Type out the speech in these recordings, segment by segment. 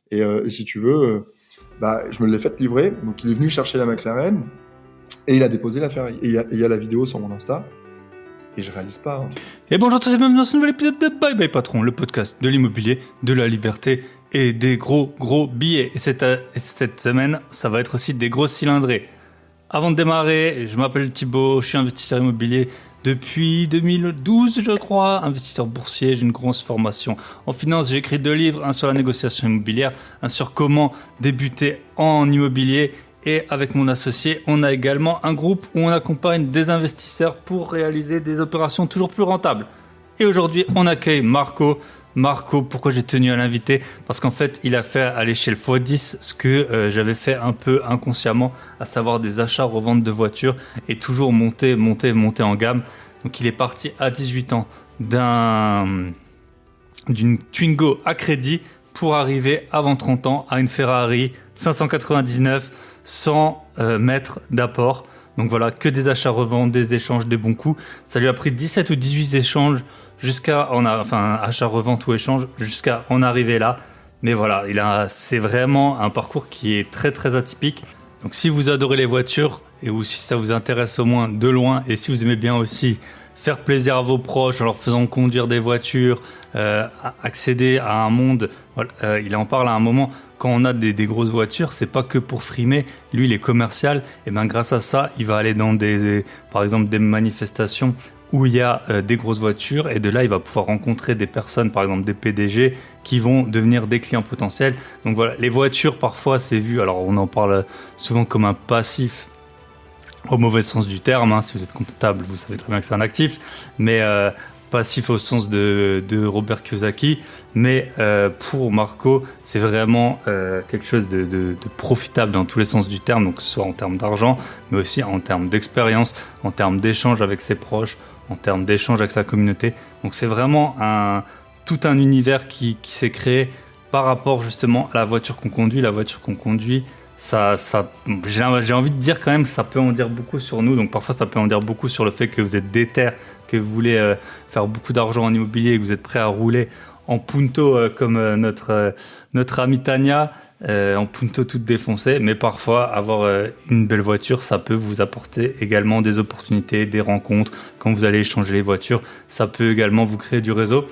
Et si tu veux, je me l'ai fait livrer. Donc, il est venu chercher la McLaren et il a déposé la Ferrari. Et il y a la vidéo sur mon Insta. Et je réalise pas. Et bonjour à tous et bienvenue dans ce nouvel épisode de Bye Bye Patron, le podcast de l'immobilier, de la liberté et des gros billets. Et cette semaine, ça va être aussi des grosses cylindrées. Avant de démarrer, je m'appelle Thibaut, je suis investisseur immobilier depuis 2012, je crois, investisseur boursier, j'ai une grosse formation en finance, j'ai écrit 2 livres, un sur la négociation immobilière, un sur comment débuter en immobilier. Et avec mon associé, on a également un groupe où on accompagne des investisseurs pour réaliser des opérations toujours plus rentables. Et aujourd'hui, on accueille Marco. Marco, pourquoi j'ai tenu à l'inviter ? Parce qu'en fait, il a fait à l'échelle x10 ce que j'avais fait un peu inconsciemment, à savoir des achats, reventes de voitures et toujours monter en gamme. Donc il est parti à 18 ans d'une Twingo à crédit pour arriver avant 30 ans à une Ferrari 599 sans mettre d'apport. Donc voilà, que des achats, reventes, des échanges, des bons coups. Ça lui a pris 17 ou 18 échanges achat, revente ou échange, jusqu'à en arriver là. Mais voilà, c'est vraiment un parcours qui est très très atypique. Donc si vous adorez les voitures, ou si ça vous intéresse au moins de loin, et si vous aimez bien aussi faire plaisir à vos proches en leur faisant conduire des voitures, accéder à un monde, il en parle à un moment, quand on a des grosses voitures, c'est pas que pour frimer. Lui, il est commercial, et bien grâce à ça, il va aller dans par exemple des manifestations où il y a des grosses voitures, et de là, il va pouvoir rencontrer des personnes, par exemple des PDG, qui vont devenir des clients potentiels. Donc voilà, les voitures, parfois, c'est vu, alors on en parle souvent comme un passif, au mauvais sens du terme, si vous êtes comptable, vous savez très bien que c'est un actif, mais passif au sens de Robert Kiyosaki. Mais pour Marco, c'est vraiment quelque chose de profitable dans tous les sens du terme, donc que ce soit en termes d'argent, mais aussi en termes d'expérience, en termes d'échange avec ses proches, en termes d'échange avec sa communauté. Donc c'est vraiment tout un univers qui s'est créé par rapport justement à la voiture qu'on conduit. La voiture qu'on conduit, j'ai envie de dire quand même que ça peut en dire beaucoup sur nous. Donc parfois ça peut en dire beaucoup sur le fait que vous êtes déter, que vous voulez faire beaucoup d'argent en immobilier et que vous êtes prêt à rouler en punto comme notre amie Tania, en punto toute défoncée. Mais parfois avoir une belle voiture, ça peut vous apporter également des opportunités, des rencontres. Quand vous allez échanger les voitures, ça peut également vous créer du réseau.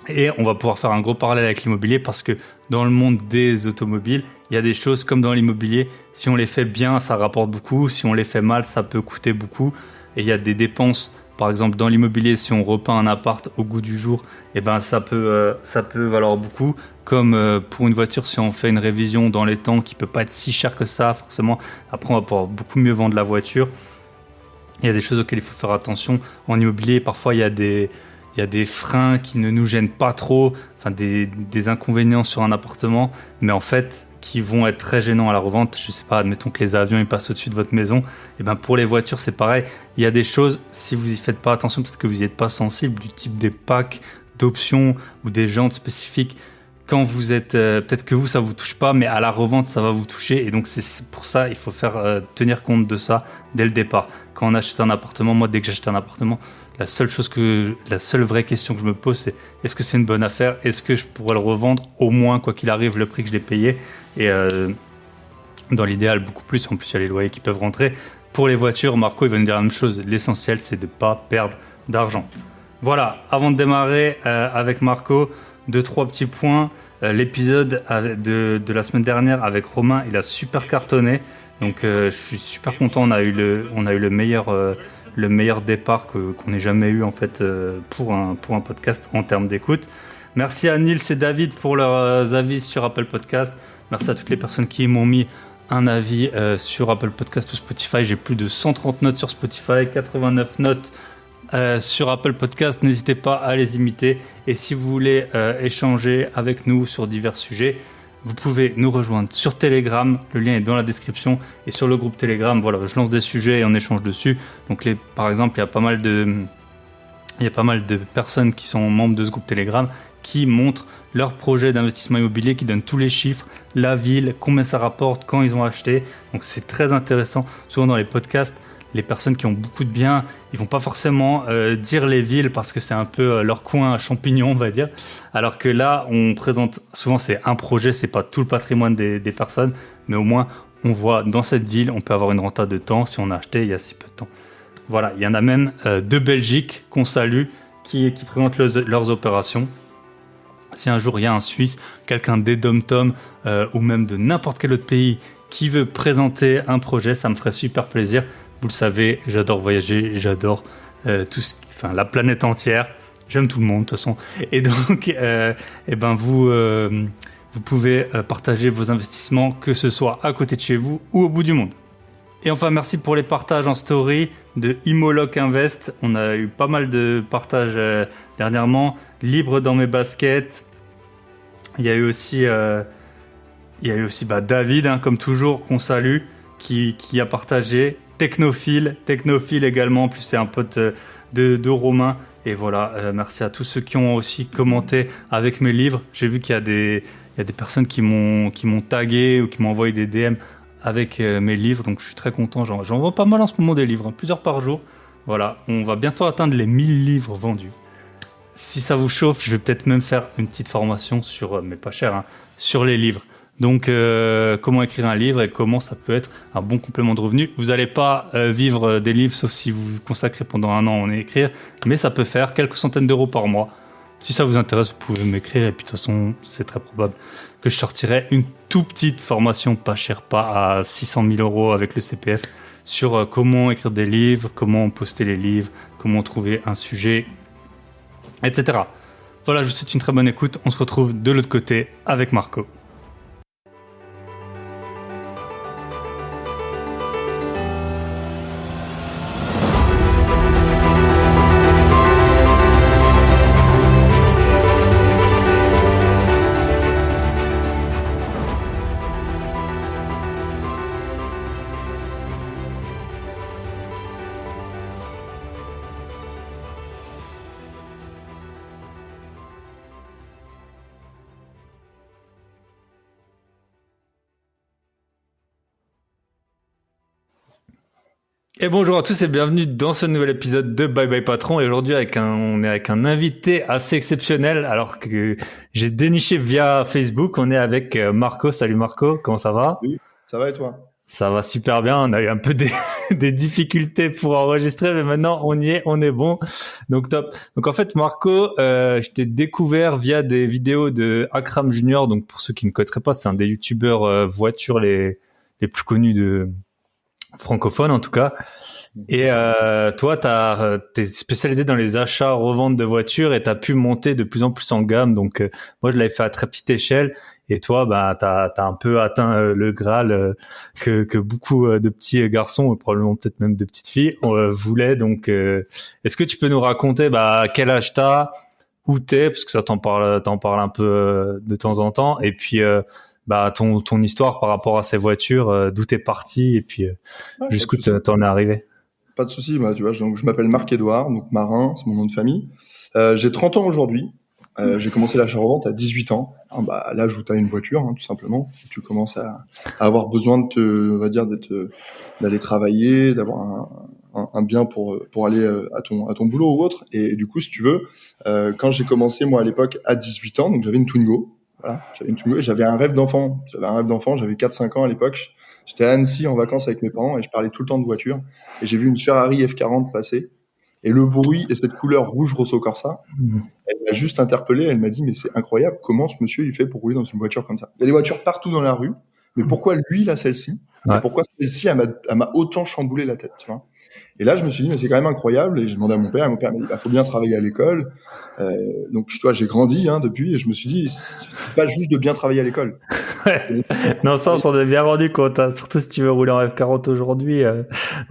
Et on va pouvoir faire un gros parallèle avec l'immobilier, parce que dans le monde des automobiles, il y a des choses comme dans l'immobilier, si on les fait bien, ça rapporte beaucoup, si on les fait mal, ça peut coûter beaucoup. Et il y a des dépenses, par exemple dans l'immobilier, si on repeint un appart au goût du jour, ça peut valoir beaucoup. Comme pour une voiture, si on fait une révision dans les temps qui peut pas être si cher que ça, forcément, après on va pouvoir beaucoup mieux vendre la voiture. Il y a des choses auxquelles il faut faire attention. En immobilier, parfois il y a des freins qui ne nous gênent pas trop, des inconvénients sur un appartement, mais en fait qui vont être très gênants à la revente. Je sais pas, admettons que les avions ils passent au-dessus de votre maison, pour les voitures c'est pareil. Il y a des choses, si vous y faites pas attention, peut-être que vous n'y êtes pas sensible, du type des packs d'options ou des jantes spécifiques. Quand vous êtes, peut-être que ça vous touche pas, mais à la revente ça va vous toucher, et donc c'est pour ça il faut faire tenir compte de ça dès le départ. Quand on achète un appartement, moi dès que j'achète un appartement, la seule vraie question que je me pose, c'est est-ce que c'est une bonne affaire ? Est-ce que je pourrais le revendre au moins, quoi qu'il arrive, le prix que je l'ai payé ? Et dans l'idéal, beaucoup plus. En plus, il y a les loyers qui peuvent rentrer. Pour les voitures, Marco, il va nous dire la même chose. L'essentiel, c'est de ne pas perdre d'argent. Voilà, avant de démarrer avec Marco, 2-3 petits points. L'épisode de la semaine dernière avec Romain, il a super cartonné. Donc, je suis super content. On a eu le meilleur départ qu'on ait jamais eu en fait pour un podcast en termes d'écoute. Merci à Nils et David pour leurs avis sur Apple Podcast. Merci à toutes les personnes qui m'ont mis un avis sur Apple Podcast ou Spotify. J'ai plus de 130 notes sur Spotify, 89 notes sur Apple Podcast. N'hésitez pas à les imiter. Et si vous voulez échanger avec nous sur divers sujets, vous pouvez nous rejoindre sur Telegram, le lien est dans la description, et sur le groupe Telegram, je lance des sujets et on échange dessus. Donc par exemple, il y a pas mal de personnes qui sont membres de ce groupe Telegram qui montrent leur projet d'investissement immobilier, qui donnent tous les chiffres, la ville, combien ça rapporte, quand ils ont acheté. Donc c'est très intéressant. Souvent dans les podcasts, les personnes qui ont beaucoup de biens, ils vont pas forcément dire les villes parce que c'est un peu leur coin à champignons, on va dire. Alors que là, on présente souvent c'est un projet, c'est pas tout le patrimoine des personnes, mais au moins on voit dans cette ville, on peut avoir une renta de temps si on a acheté il y a si peu de temps. Voilà, il y en a même de Belgique qu'on salue qui présentent leurs opérations. Si un jour il y a un Suisse, quelqu'un des DomTom ou même de n'importe quel autre pays qui veut présenter un projet, ça me ferait super plaisir. Vous le savez, j'adore voyager, j'adore la planète entière. J'aime tout le monde de toute façon. Et donc, vous pouvez partager vos investissements, que ce soit à côté de chez vous ou au bout du monde. Et enfin, merci pour les partages en story de Imoloc Invest. On a eu pas mal de partages dernièrement. Libre dans mes baskets. Il y a eu aussi, David, hein, comme toujours, qu'on salue, qui a partagé. Technophile également. En plus, c'est un pote de Romain. Et voilà, merci à tous ceux qui ont aussi commenté avec mes livres. J'ai vu qu'il y a des personnes qui m'ont tagué ou qui m'ont envoyé des DM avec mes livres, donc je suis très content. J'en vois pas mal en ce moment des livres, hein, plusieurs par jour. Voilà, on va bientôt atteindre les 1000 livres vendus. Si ça vous chauffe, je vais peut-être même faire une petite formation mais pas cher, hein, sur les livres. Donc, comment écrire un livre et comment ça peut être un bon complément de revenu. Vous n'allez pas vivre des livres, sauf si vous vous consacrez pendant un an à écrire, mais ça peut faire quelques centaines d'euros par mois. Si ça vous intéresse, vous pouvez m'écrire et puis de toute façon, c'est très probable que je sortirai une toute petite formation pas chère, pas à 600 000 euros avec le CPF, sur comment écrire des livres, comment poster les livres, comment trouver un sujet, etc. Voilà, je vous souhaite une très bonne écoute. On se retrouve de l'autre côté avec Marco. Et bonjour à tous et bienvenue dans ce nouvel épisode de Bye Bye Patron. Et aujourd'hui, on est avec un invité assez exceptionnel, alors que j'ai déniché via Facebook. On est avec Marco. Salut Marco, comment ça va? Oui, ça va et toi? Ça va super bien. On a eu un peu des difficultés pour enregistrer, mais maintenant on y est, on est bon. Donc top. Donc en fait, Marco, je t'ai découvert via des vidéos de Akram Junior. Donc pour ceux qui ne connaîtraient pas, c'est un des youtubeurs voitures les plus connus de francophones en tout cas. Et toi, t'es spécialisé dans les achats, reventes de voitures et t'as pu monter de plus en plus en gamme. Donc moi, je l'avais fait à très petite échelle. Et toi, t'as un peu atteint le Graal que beaucoup de petits garçons, probablement peut-être même de petites filles, voulaient. Donc, est-ce que tu peux nous raconter quel âge t'as, où t'es, parce que ça t'en parle un peu de temps en temps, et puis ton histoire par rapport à ces voitures, d'où t'es parti, et puis jusqu'où t'en es arrivé. Pas de souci, tu vois, donc je m'appelle Marc-Édouard, donc Marin, c'est mon nom de famille. J'ai 30 ans aujourd'hui. J'ai commencé l'achat-revente à 18 ans. L'âge où tu as une voiture, hein, tout simplement. Tu commences à avoir besoin d'aller travailler, d'avoir un bien pour aller à ton boulot ou autre. Et du coup, si tu veux, quand j'ai commencé, moi, à l'époque, à 18 ans, donc j'avais une Twingo. Voilà, j'avais une Twingo et j'avais un rêve d'enfant. J'avais 4-5 ans à l'époque. J'étais à Annecy en vacances avec mes parents et je parlais tout le temps de voiture. Et j'ai vu une Ferrari F40 passer. Et le bruit et cette couleur rouge Rosso Corsa, elle m'a juste interpellé. Elle m'a dit, mais c'est incroyable, comment ce monsieur il fait pour rouler dans une voiture comme ça? Il y a des voitures partout dans la rue, mais pourquoi lui, il a celle-ci? Ouais. Et pourquoi celle-ci, elle m'a autant chamboulé la tête, tu vois? Et là, je me suis dit, mais c'est quand même incroyable. Et j'ai demandé à mon père. Et mon père m'a dit, faut bien travailler à l'école. Donc, tu vois, j'ai grandi depuis. Et je me suis dit, c'est pas juste de bien travailler à l'école. Ouais. Non, ça, on s'en est bien rendu compte. Hein. Surtout si tu veux rouler en F40 aujourd'hui.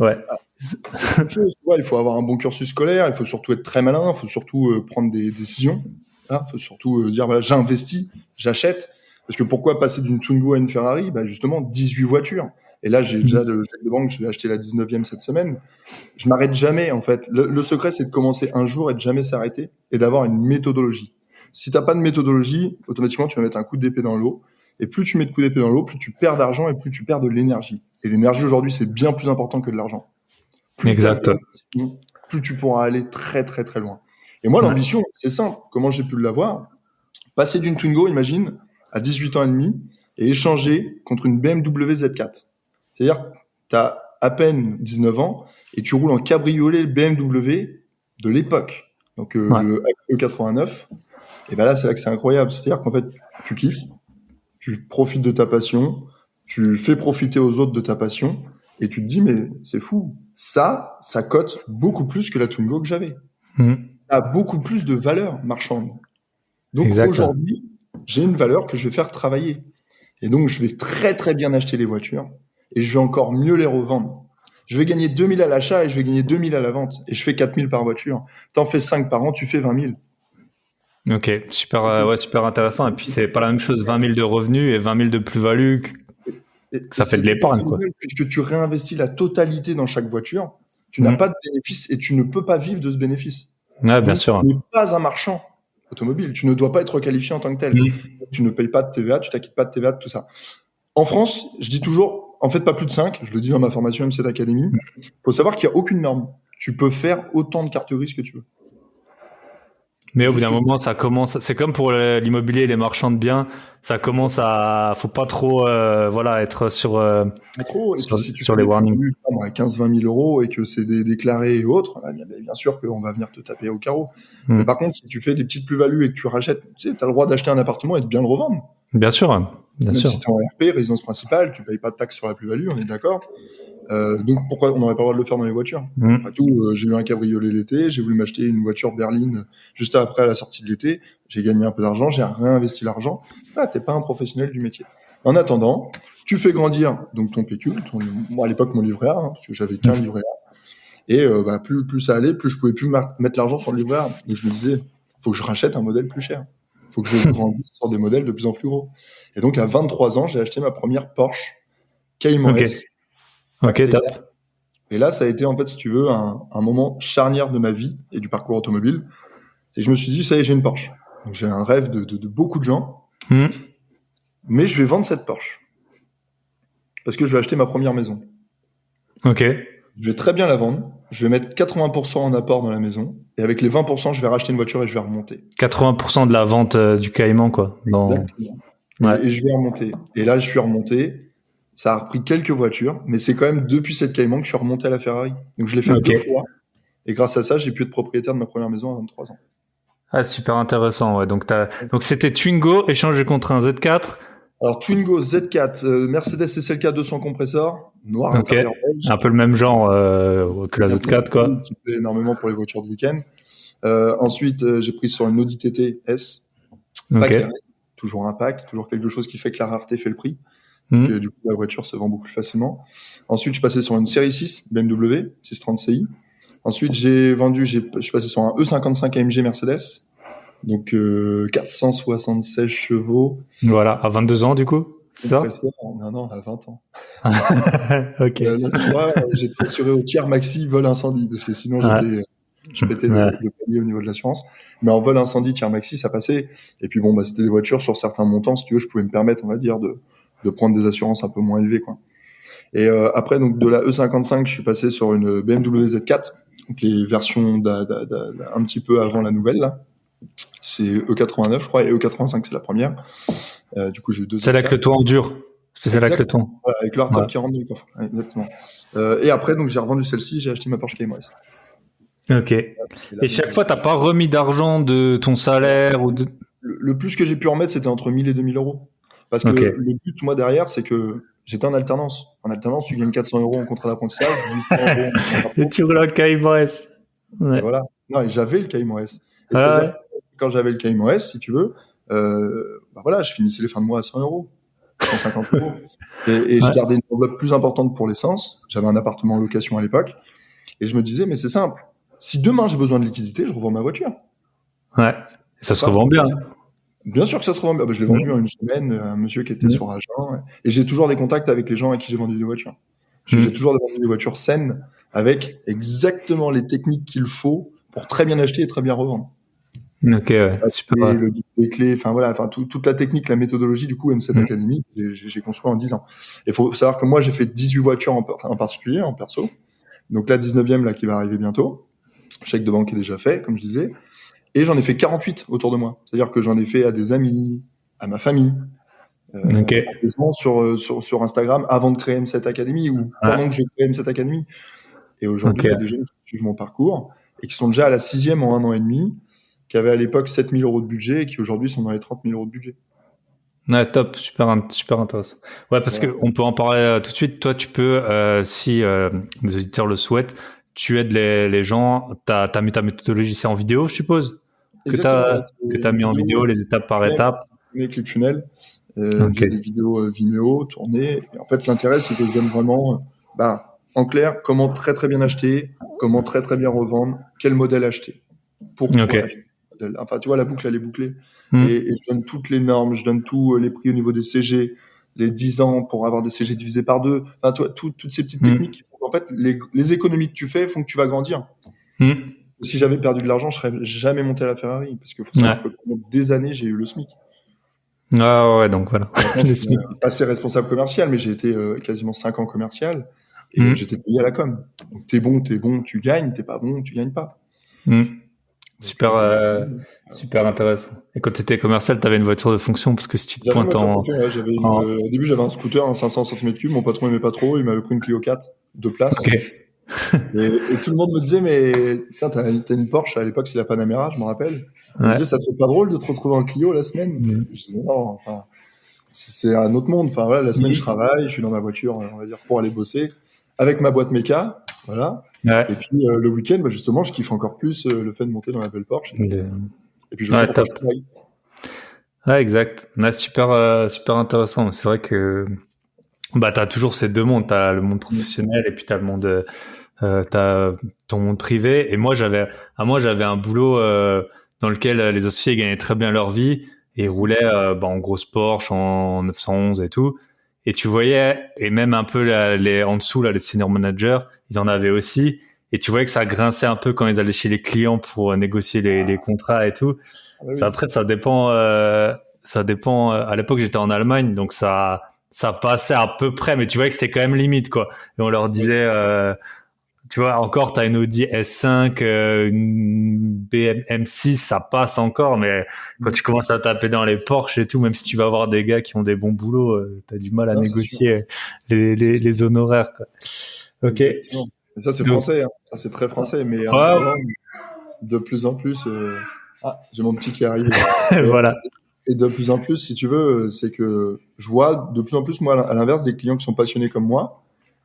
Ouais. C'est une chose, tu vois, il faut avoir un bon cursus scolaire. Il faut surtout être très malin. Il faut surtout prendre des décisions. Il faut surtout dire, voilà, j'investis, j'achète. Parce que pourquoi passer d'une Twingo à une Ferrari? Justement, 18 voitures. Et là, j'ai déjà le chèque de banque, je vais acheter la 19e cette semaine. Je m'arrête jamais, en fait. Le secret, c'est de commencer un jour et de jamais s'arrêter et d'avoir une méthodologie. Si t'as pas de méthodologie, automatiquement, tu vas mettre un coup d'épée dans l'eau. Et plus tu mets de coups d'épée dans l'eau, plus tu perds d'argent et plus tu perds de l'énergie. Et l'énergie, aujourd'hui, c'est bien plus important que de l'argent. Exact. plus tu pourras aller très très très loin. Et moi, l'ambition, c'est simple. Comment j'ai pu l'avoir? Passer d'une Twingo, imagine, à 18 ans et demi, et échanger contre une BMW Z4. C'est-à-dire, tu as à peine 19 ans, et tu roules en cabriolet BMW de l'époque. Donc, le E89. Et ben là, c'est là que c'est incroyable. C'est-à-dire qu'en fait, tu kiffes, tu profites de ta passion, tu fais profiter aux autres de ta passion, et tu te dis, mais c'est fou. Ça cote beaucoup plus que la Twingo que j'avais. Ça a beaucoup plus de valeur marchande. Donc aujourd'hui, j'ai une valeur que je vais faire travailler. Et donc, je vais très très bien acheter les voitures, et je vais encore mieux les revendre. Je vais gagner 2000 à l'achat et je vais gagner 2000 à la vente. Et je fais 4000 par voiture. T'en fais 5 par an, tu fais 20 000. Ok, super intéressant. Et puis, c'est pas la même chose, 20 000 de revenus et 20 000 de plus-value. Ça fait de l'épargne, quoi. Puisque tu réinvestis la totalité dans chaque voiture, tu n'as pas de bénéfice et tu ne peux pas vivre de ce bénéfice. Ouais, bien sûr. Tu n'es pas un marchand automobile. Tu ne dois pas être qualifié en tant que tel. Tu ne payes pas de TVA, tu t'acquittes pas de TVA, de tout ça. En France, je dis toujours, en fait, pas plus de 5. Je le dis dans ma formation M7 Academy. Il faut savoir qu'il n'y a aucune norme. Tu peux faire autant de cartes grises que tu veux. Mais au bout d'un moment, ça commence. C'est comme pour l'immobilier, les marchands de biens. Ça commence à. Faut pas trop, être sur les warnings. À 15-20 000 euros et que c'est déclaré et autres, bien sûr qu'on va venir te taper au carreau. Mais par contre, si tu fais des petites plus-values et que tu rachètes, tu sais, t'as le droit d'acheter un appartement et de bien le revendre. Bien sûr. Même si t'es en RP, résidence principale, tu payes pas de taxes sur la plus-value, on est d'accord. Donc pourquoi on n'aurait pas le droit de le faire dans les voitures? Après tout, j'ai eu un cabriolet l'été, j'ai voulu m'acheter une voiture berline juste après la sortie de l'été, j'ai gagné un peu d'argent, j'ai réinvesti l'argent. T'es pas un professionnel du métier. En attendant, tu fais grandir donc ton pécule, moi à l'époque mon livret A, parce que j'avais qu'un livret A, et plus ça allait, plus je pouvais plus mettre l'argent sur le livret A. Donc je me disais, faut que je rachète un modèle plus cher, faut que je grandisse sur des modèles de plus en plus gros. Et donc à 23 ans, j'ai acheté ma première Porsche Cayman S. Ok, top. Et là, ça a été, en fait, si tu veux, un moment charnière de ma vie et du parcours automobile. Et je me suis dit, ça y est, j'ai une Porsche. Donc, j'ai un rêve de beaucoup de gens. Mais je vais vendre cette Porsche. Parce que je vais acheter ma première maison. Ok. Je vais très bien la vendre. Je vais mettre 80% en apport dans la maison. Et avec les 20%, je vais racheter une voiture et je vais remonter. 80% de la vente du Cayman, quoi. Exactement. Ouais. Et je vais remonter. Et là, je suis remonté. Ça a repris quelques voitures, mais c'est quand même depuis cette Cayman que je suis remonté à la Ferrari. Donc je l'ai fait 2 fois. Et grâce à ça, j'ai pu être propriétaire de ma première maison à 23 ans. Ah, super intéressant. Ouais. Donc c'était Twingo échangé contre un Z4. Alors Twingo Z4, Mercedes SLK 200 compresseur, noir intérieur beige. Un peu le même genre que la Z4, quoi. Qui plaît énormément pour les voitures de week-end. Ensuite, j'ai pris sur une Audi TT S. Pack, toujours un pack, toujours quelque chose qui fait que la rareté fait le prix. Donc, du coup, la voiture se vend beaucoup plus facilement. Ensuite, je suis passé sur une série 6 BMW 630 Ci. Ensuite, je suis passé sur un E55 AMG Mercedes. Donc, 476 chevaux. Voilà, à 22 ans, du coup, c'est ça? Non, à 20 ans. Ok. Là, j'étais assuré au tiers maxi vol incendie, parce que sinon, je pétais le palier au niveau de l'assurance. Mais en vol incendie, tiers maxi, ça passait. Et puis, c'était des voitures sur certains montants, si tu veux, je pouvais me permettre, on va dire, de prendre des assurances un peu moins élevées, quoi. Et après, donc de la E55, je suis passé sur une BMW Z4, donc les versions un petit peu avant la nouvelle, là. C'est E89, je crois, et E85, c'est la première. Du coup, j'ai eu 2. C'est là que le toit en dur. C'est celle avec le toit. Voilà, avec le hardtop qui rentre dans le coffre. Ouais, exactement. Et après, donc j'ai revendu celle-ci, j'ai acheté ma Porsche Cayman S. Ok. Et chaque fois, t'as pas remis d'argent de ton salaire ou de... Le plus que j'ai pu remettre, c'était entre 1000 et 2000 euros. Parce que le but, moi, derrière, c'est que j'étais en alternance. En alternance, tu gagnes 400 euros en contrat d'apprentissage, 800 euros et tu roules un Cayman S. Ouais. Et voilà. Non, et j'avais le Cayman S. Et c'est-à-dire, quand j'avais le Cayman S, si tu veux, je finissais les fins de mois à 100 euros, 150 euros. Et je gardais une enveloppe plus importante pour l'essence. J'avais un appartement en location à l'époque. Et je me disais, mais c'est simple. Si demain j'ai besoin de liquidité, je revends ma voiture. Ouais. Et ça se revend bien. Bien sûr que ça se revend bien. Je l'ai vendu en une semaine à un monsieur qui était sur Agen. Et j'ai toujours des contacts avec les gens à qui j'ai vendu des voitures. J'ai toujours vendu des voitures saines avec exactement les techniques qu'il faut pour très bien acheter et très bien revendre. Ok, ouais. Super. Les clés, toute la technique, la méthodologie, du coup, M7 Academy, j'ai construit en 10 ans. Il faut savoir que moi, j'ai fait 18 voitures en particulier, en perso. Donc la 19e, là, qui va arriver bientôt. Chèque de banque est déjà fait, comme je disais. Et j'en ai fait 48 autour de moi. C'est-à-dire que j'en ai fait à des amis, à ma famille, Ok. à des gens sur Instagram avant de créer M7 Academy ou pendant que je crée M7 Academy. Et aujourd'hui, il y a des jeunes qui suivent mon parcours et qui sont déjà à la 6e en 1 an et demi, qui avaient à l'époque 7 000 euros de budget et qui aujourd'hui sont dans les 30 000 euros de budget. Ouais, top, super intéressant. Ouais, parce que on peut en parler tout de suite. Toi, tu peux, si les auditeurs le souhaitent, tu aides les gens. T'as mis ta méthodologie, c'est en vidéo, je suppose, que t'as mis en vidéo, les étapes par étapes. Mes clips funnels, via des vidéos Vimeo tournées. Et en fait, l'intérêt, c'est que je donne vraiment, en clair, comment très très bien acheter, comment très très bien revendre, quel modèle acheter, pourquoi acheter. Enfin, tu vois, la boucle, elle est bouclée. Et je donne toutes les normes, je donne tous les prix au niveau des CG, les 10 ans pour avoir des CG divisés par 2. Enfin, tu vois, toutes ces petites techniques qui font qu'en fait, les économies que tu fais font que tu vas grandir. Si j'avais perdu de l'argent, je serais jamais monté à la Ferrari, parce qu'il faut savoir que pendant des années, j'ai eu le SMIC. Ah ouais, donc voilà. Je suis passé responsable commercial, mais j'ai été quasiment 5 ans commercial, et j'étais payé à la com. Donc t'es bon, tu gagnes, t'es pas bon, tu gagnes pas. Super intéressant. Et quand tu étais commercial, tu avais une voiture de fonction, parce que si tu te pointes au début, j'avais un scooter, un 500 cm3. Mon patron aimait pas trop. Il m'avait pris une Clio 4, 2 places. Et tout le monde me disait, mais putain, t'as une Porsche. À l'époque, c'est la Panamera, je me rappelle. Il me disait, ça serait pas drôle de te retrouver en Clio la semaine. Je disais, non, enfin, c'est un autre monde. Enfin, voilà, la semaine, je travaille, je suis dans ma voiture, on va dire, pour aller bosser, avec ma boîte méca. Voilà. Et puis le week-end, justement, je kiffe encore plus le fait de monter dans la belle Porsche. Et puis je sais pourquoi je travaille. Ouais, exact. Super intéressant. C'est vrai que t'as toujours ces deux mondes. T'as le monde professionnel et puis t'as le monde, t'as ton monde privé. Et moi, j'avais un boulot dans lequel les associés gagnaient très bien leur vie et roulaient en grosse Porsche, en 911 et tout. Et tu voyais, et même un peu en dessous, les senior managers, ils en avaient aussi. Et tu voyais que ça grinçait un peu quand ils allaient chez les clients pour négocier les contrats et tout. Après, ça dépend. À l'époque, j'étais en Allemagne, donc ça passait à peu près, mais tu voyais que c'était quand même limite, quoi. Et on leur disait, tu vois, encore, t'as une Audi S5, une BMW M6, ça passe encore, mais quand tu commences à taper dans les Porsche et tout, même si tu vas avoir des gars qui ont des bons boulots, t'as du mal à négocier les honoraires, quoi. Ok. Exactement. Et ça, c'est français, hein. Ça, c'est très français, mais de plus en plus, j'ai mon petit qui arrive. Voilà. Et de plus en plus, si tu veux, c'est que je vois de plus en plus, moi, à l'inverse, des clients qui sont passionnés comme moi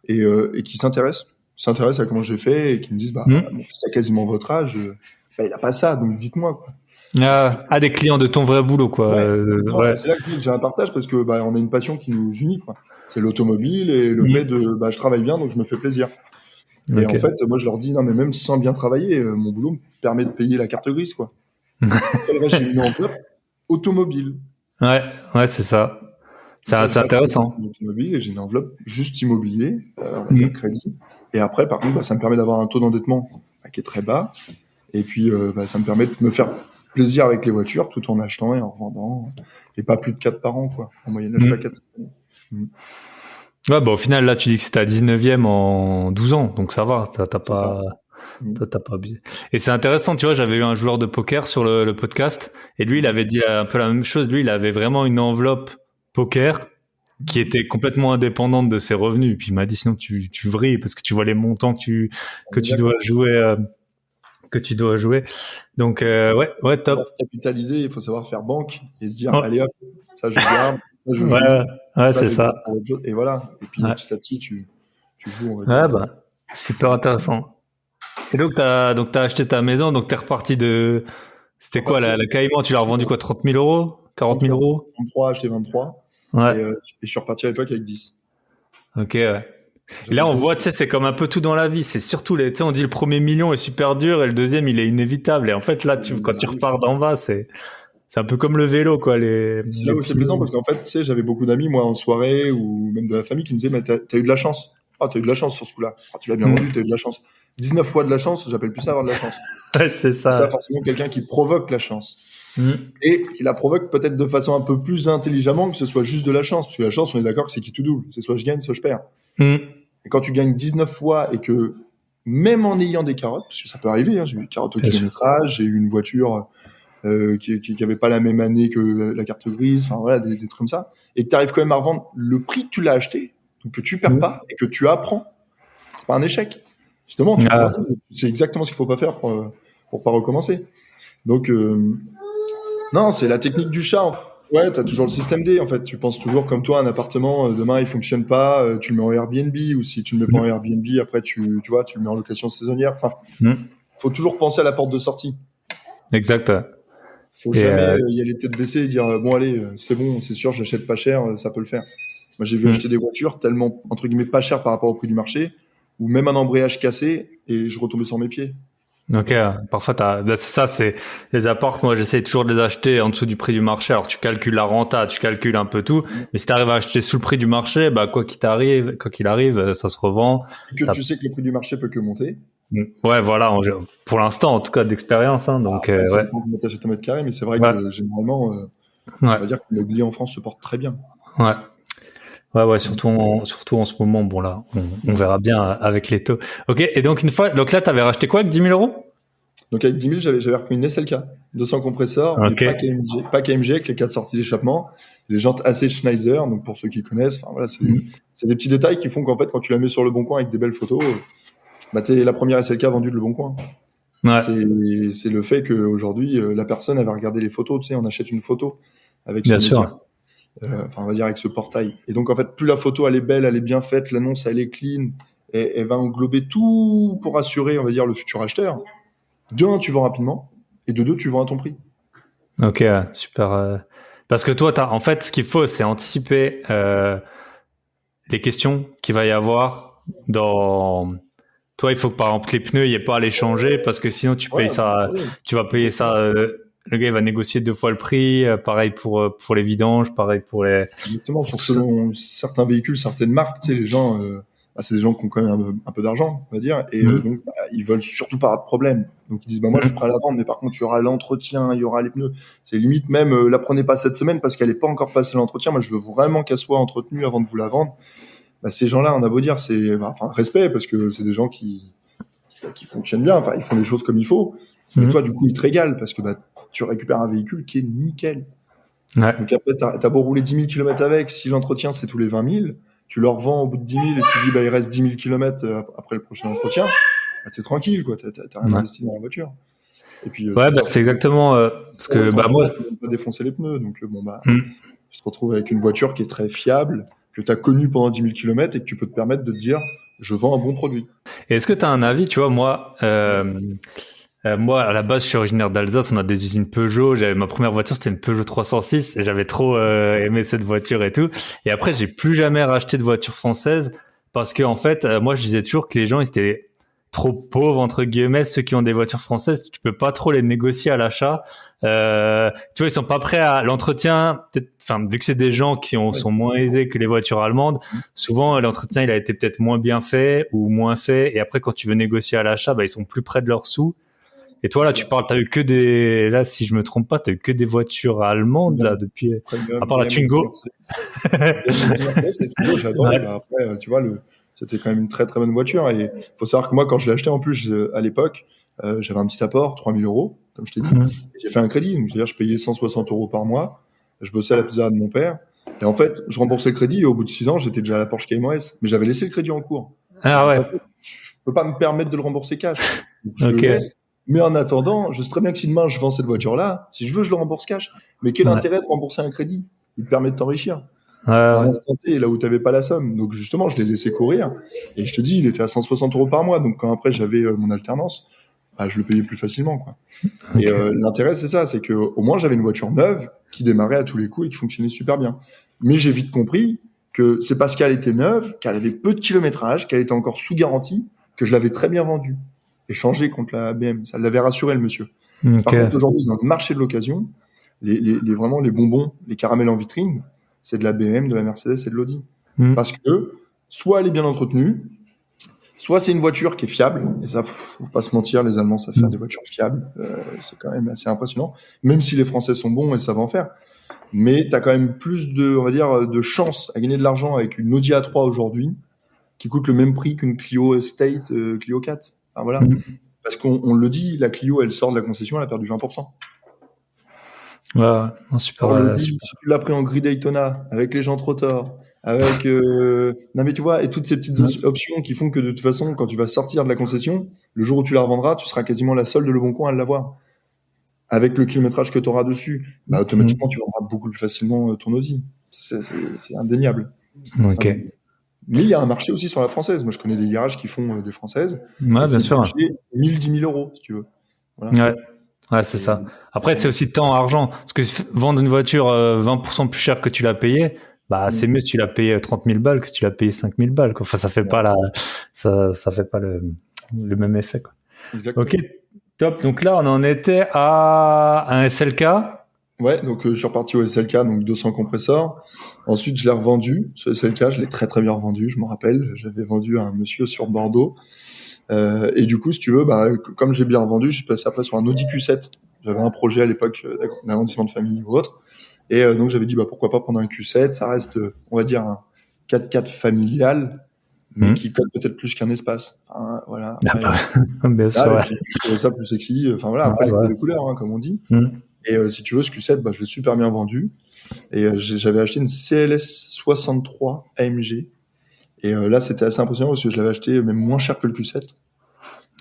et qui s'intéressent à comment j'ai fait et qui me disent, mon fils a quasiment votre âge, il a pas ça, donc dites-moi, quoi. Des clients de ton vrai boulot, quoi. C'est là que j'ai un partage parce que on a une passion qui nous unit, quoi. C'est l'automobile et le fait de je travaille bien, donc je me fais plaisir. Et en fait, moi, je leur dis, non, mais même sans bien travailler, mon boulot me permet de payer la carte grise, quoi. J'ai une enveloppe automobile. Ouais, c'est ça. C'est intéressant. C'est automobile et j'ai une enveloppe juste immobilier, crédit. Et après, par contre, ça me permet d'avoir un taux d'endettement qui est très bas. Et puis, ça me permet de me faire plaisir avec les voitures tout en achetant et en revendant. Et pas plus de 4 par an, quoi. En moyenne, là, je suis à 4. Ouais, au final, là, tu dis que c'était à 19e en 12 ans, donc ça va, t'as pas abusé. Et c'est intéressant, tu vois, j'avais eu un joueur de poker sur le podcast, et lui, il avait dit un peu la même chose. Lui, il avait vraiment une enveloppe poker qui était complètement indépendante de ses revenus. Et puis il m'a dit, sinon tu vrilles, parce que tu vois les montants que tu dois jouer. Donc, ouais, top. Pour capitaliser, il faut savoir faire banque et se dire, allez hop, ça je garde. C'est ça. Et voilà. Et puis petit à petit, tu joues. Super intéressant. Et donc t'as acheté ta maison, donc t'es reparti de. C'était quoi la Caïman? Tu l'as revendu quoi, 30 000 euros, 40 000 euros? 33, acheté 23. Ouais. Et je suis reparti à l'époque avec 10. Ok, ouais. Et là, on voit, tu sais, c'est comme un peu tout dans la vie. C'est surtout tu sais, on dit le premier million est super dur et le deuxième, il est inévitable. Et en fait, là, quand tu repars d'en bas, c'est un peu comme le vélo, quoi. C'est là où c'est plaisant parce qu'en fait, tu sais, j'avais beaucoup d'amis, moi, en soirée ou même de la famille qui me disaient, mais t'as eu de la chance. T'as eu de la chance sur ce coup-là. Tu l'as bien vendu, t'as eu de la chance. 19 fois de la chance, j'appelle plus ça avoir de la chance. Ouais, c'est ça. C'est ça, forcément, quelqu'un qui provoque la chance. Et qui la provoque peut-être de façon un peu plus intelligemment que ce soit juste de la chance. Parce que la chance, on est d'accord que c'est qui tout double. C'est soit je gagne, soit je perds. Et quand tu gagnes 19 fois et que même en ayant des carottes, parce que ça peut arriver, hein, j'ai eu des carottes au kilométrage, j'ai eu une voiture qui avait pas la même année que la carte grise, enfin voilà, des trucs comme ça, et que tu arrives quand même à revendre le prix que tu l'as acheté, donc que tu perds pas et que tu apprends, c'est pas un échec. Justement, tu grandis, c'est exactement ce qu'il faut pas faire pour pas recommencer. Donc non, c'est la technique du chat. Ouais, t'as toujours le système D, en fait. Tu penses toujours comme toi, un appartement, demain, il fonctionne pas, tu le mets en Airbnb, ou si tu le mets pas en Airbnb, après, tu vois, tu le mets en location saisonnière. Enfin, faut toujours penser à la porte de sortie. Exact. Faut jamais y aller tête baissée et dire, bon, allez, c'est bon, c'est sûr, je l'achète pas cher, ça peut le faire. Moi, j'ai vu acheter des voitures tellement, entre guillemets, pas chères par rapport au prix du marché, ou même un embrayage cassé, et je retombais sur mes pieds. Ok, parfois c'est les apports. Moi, j'essaie toujours de les acheter en dessous du prix du marché. Alors, tu calcules la renta, tu calcules un peu tout, mais si tu arrives à acheter sous le prix du marché, bah quoi qu'il arrive, ça se revend. Et que tu sais que le prix du marché peut que monter. Ouais, voilà. Pour l'instant, en tout cas, d'expérience. Hein, donc, après, ça dépend de t'achètes un mètre carré, mais c'est vrai que généralement, on va dire que l'immobilier en France se porte très bien. Ouais. Ouais, surtout en ce moment. Bon, là, on verra bien avec les taux. Ok. Et donc, donc là, t'avais racheté quoi avec 10 000 euros? Donc, avec 10 000, j'avais repris une SLK, 200 compresseurs, mais pas KMG avec les 4 sorties d'échappement, les jantes AC Schneider. Donc, pour ceux qui connaissent, enfin, voilà, c'est des petits détails qui font qu'en fait, quand tu la mets sur le bon coin avec des belles photos, bah, t'es la première SLK vendue de le bon coin. Ouais. C'est le fait qu'aujourd'hui, la personne, elle va regarder les photos, tu sais, on achète une photo avec bien sûr. Enfin, on va dire avec ce portail. Et donc, en fait, plus la photo, elle est belle, elle est bien faite, l'annonce, elle est clean, et elle va englober tout pour assurer, on va dire, le futur acheteur. De un, tu vends rapidement, et de deux, tu vends à ton prix. Ok, super. Parce que toi, en fait, ce qu'il faut, c'est anticiper les questions qu'il va y avoir dans... Toi, il faut que, par exemple, les pneus, il n'y ait pas à les changer, parce que sinon, tu payes ça, tu vas payer ça... le gars, il va négocier 2 fois le prix. Pareil pour les vidanges, pareil pour les... Exactement. Selon certains véhicules, certaines marques, tu sais, les gens, c'est des gens qui ont quand même un peu d'argent, on va dire, et donc ils veulent surtout pas de problème. Donc ils disent, moi, je suis prêt à la vendre, mais par contre, il y aura l'entretien, il y aura les pneus. C'est limite même, la prenez pas cette semaine parce qu'elle est pas encore passée l'entretien. Moi, je veux vraiment qu'elle soit entretenue avant de vous la vendre. Ces gens-là, on a beau dire, c'est, respect, parce que c'est des gens qui fonctionnent bien. Enfin, ils font les choses comme il faut. Mais toi, du coup, ils te régalent parce que, tu récupères un véhicule qui est nickel. Ouais. Donc après, t'as beau rouler 10 000 km avec, si l'entretien c'est tous les 20 000, tu le revends au bout de 10 000 et tu dis il reste 10 000 km après le prochain entretien, t'es tranquille, quoi. T'as rien investi dans la voiture. Et puis, c'est exactement ce que moi, tu peux pas défoncer les pneus, donc tu te retrouves avec une voiture qui est très fiable, que t'as connue pendant 10 000 km et que tu peux te permettre de te dire je vends un bon produit. Et est-ce que t'as un avis, tu vois, moi, à la base, je suis originaire d'Alsace, on a des usines Peugeot. Ma première voiture, c'était une Peugeot 306 et j'avais trop aimé cette voiture et tout. Et après, j'ai plus jamais racheté de voiture française parce que, en fait, moi, je disais toujours que les gens, ils étaient trop pauvres, entre guillemets, ceux qui ont des voitures françaises. Tu peux pas trop les négocier à l'achat. Tu vois, ils sont pas prêts à l'entretien. Vu que c'est des gens qui sont moins aisés que les voitures allemandes, souvent, l'entretien, il a été peut-être moins bien fait ou moins fait. Et après, quand tu veux négocier à l'achat, ils sont plus près de leurs sous. Et toi, là, t'as eu que là, si je me trompe pas, t'as eu que des voitures allemandes, là, depuis, à part la Twingo. J'adore. Ouais. Après, tu vois, c'était quand même une très, très bonne voiture. Et faut savoir que moi, quand je l'ai acheté, en plus, à l'époque, j'avais un petit apport, 3 000 euros, comme je t'ai dit. Et j'ai fait un crédit. Donc, c'est-à-dire, je payais 160 euros par mois. Je bossais à la pizzeria de mon père. Et en fait, je remboursais le crédit et au bout de 6 ans, j'étais déjà à la Porsche Cayman S. Mais j'avais laissé le crédit en cours. Ah ouais. Je peux pas me permettre de le rembourser cash. Donc, je le laisse. Mais en attendant, je sais très bien que si demain je vends cette voiture-là, si je veux, je le rembourse cash. Mais quel intérêt de rembourser un crédit? Il te permet de t'enrichir. À l'instant T, là où tu n'avais pas la somme. Donc justement, je l'ai laissé courir. Et je te dis, il était à 160 euros par mois. Donc quand après j'avais mon alternance, je le payais plus facilement, quoi. Okay. Et l'intérêt, c'est ça, c'est que au moins j'avais une voiture neuve qui démarrait à tous les coups et qui fonctionnait super bien. Mais j'ai vite compris que c'est parce qu'elle était neuve, qu'elle avait peu de kilométrage, qu'elle était encore sous garantie, que je l'avais très bien vendue. Échangé contre la BM. Ça l'avait rassuré, le monsieur. Okay. Par contre, aujourd'hui, dans le marché de l'occasion, vraiment les bonbons, les caramels en vitrine, c'est de la BM, de la Mercedes et de l'Audi. Parce que, soit elle est bien entretenue, soit c'est une voiture qui est fiable. Et ça, faut pas se mentir, les Allemands savent faire des voitures fiables. C'est quand même assez impressionnant. Même si les Français sont bons et savent en faire. Mais t'as quand même plus de chances à gagner de l'argent avec une Audi A3 aujourd'hui, qui coûte le même prix qu'une Clio Estate, Clio 4. Enfin, voilà. Parce qu'on le dit, la Clio, elle sort de la concession, elle a perdu 20%. Ouais, non, super. On le dit, si tu l'as pris en gris Daytona, avec les jantes rotor, avec... Non mais tu vois, et toutes ces petites options qui font que de toute façon, quand tu vas sortir de la concession, le jour où tu la revendras, tu seras quasiment la seule de Le Bon Coin à l'avoir. Avec le kilométrage que tu auras dessus, bah, automatiquement, tu vendras beaucoup plus facilement ton Audi. C'est indéniable. Ok. Mais il y a un marché aussi sur la française. Moi, je connais des garages qui font des françaises. Ouais, bien sûr. 1000, 10 000 euros, si tu veux. Voilà. Ouais, c'est ça. Après, c'est aussi temps, argent. Parce que vendre une voiture 20% plus cher que tu l'as payée, bah, c'est mieux si tu l'as payé 30 000 balles que si tu l'as payé 5 000 balles, quoi. Enfin, ça fait pas ça fait pas le même effet, quoi. Exactement. Ok, top. Donc là, on en était à un SLK. Ouais, donc je suis reparti au SLK, donc 200 compresseurs. Ensuite, je l'ai revendu. Ce SLK, je l'ai très très bien revendu, je m'en rappelle. J'avais vendu à un monsieur sur Bordeaux. Et du coup, si tu veux, bah, comme j'ai bien revendu, je suis passé après sur un Audi Q7. J'avais un projet à l'époque d'agrandissement de famille ou autre. Et donc j'avais dit, bah, pourquoi pas prendre un Q7. Ça reste, on va dire, un 4x4 familial, mais qui cote peut-être plus qu'un espace. Enfin, voilà. Après, bien sûr. là, je trouvais ça plus sexy. Enfin voilà, après les couleurs, hein, comme on dit. Et si tu veux, ce Q7, bah, je l'ai super bien vendu. Et j'avais acheté une CLS 63 AMG. Et là, c'était assez impressionnant parce que je l'avais acheté même moins cher que le Q7.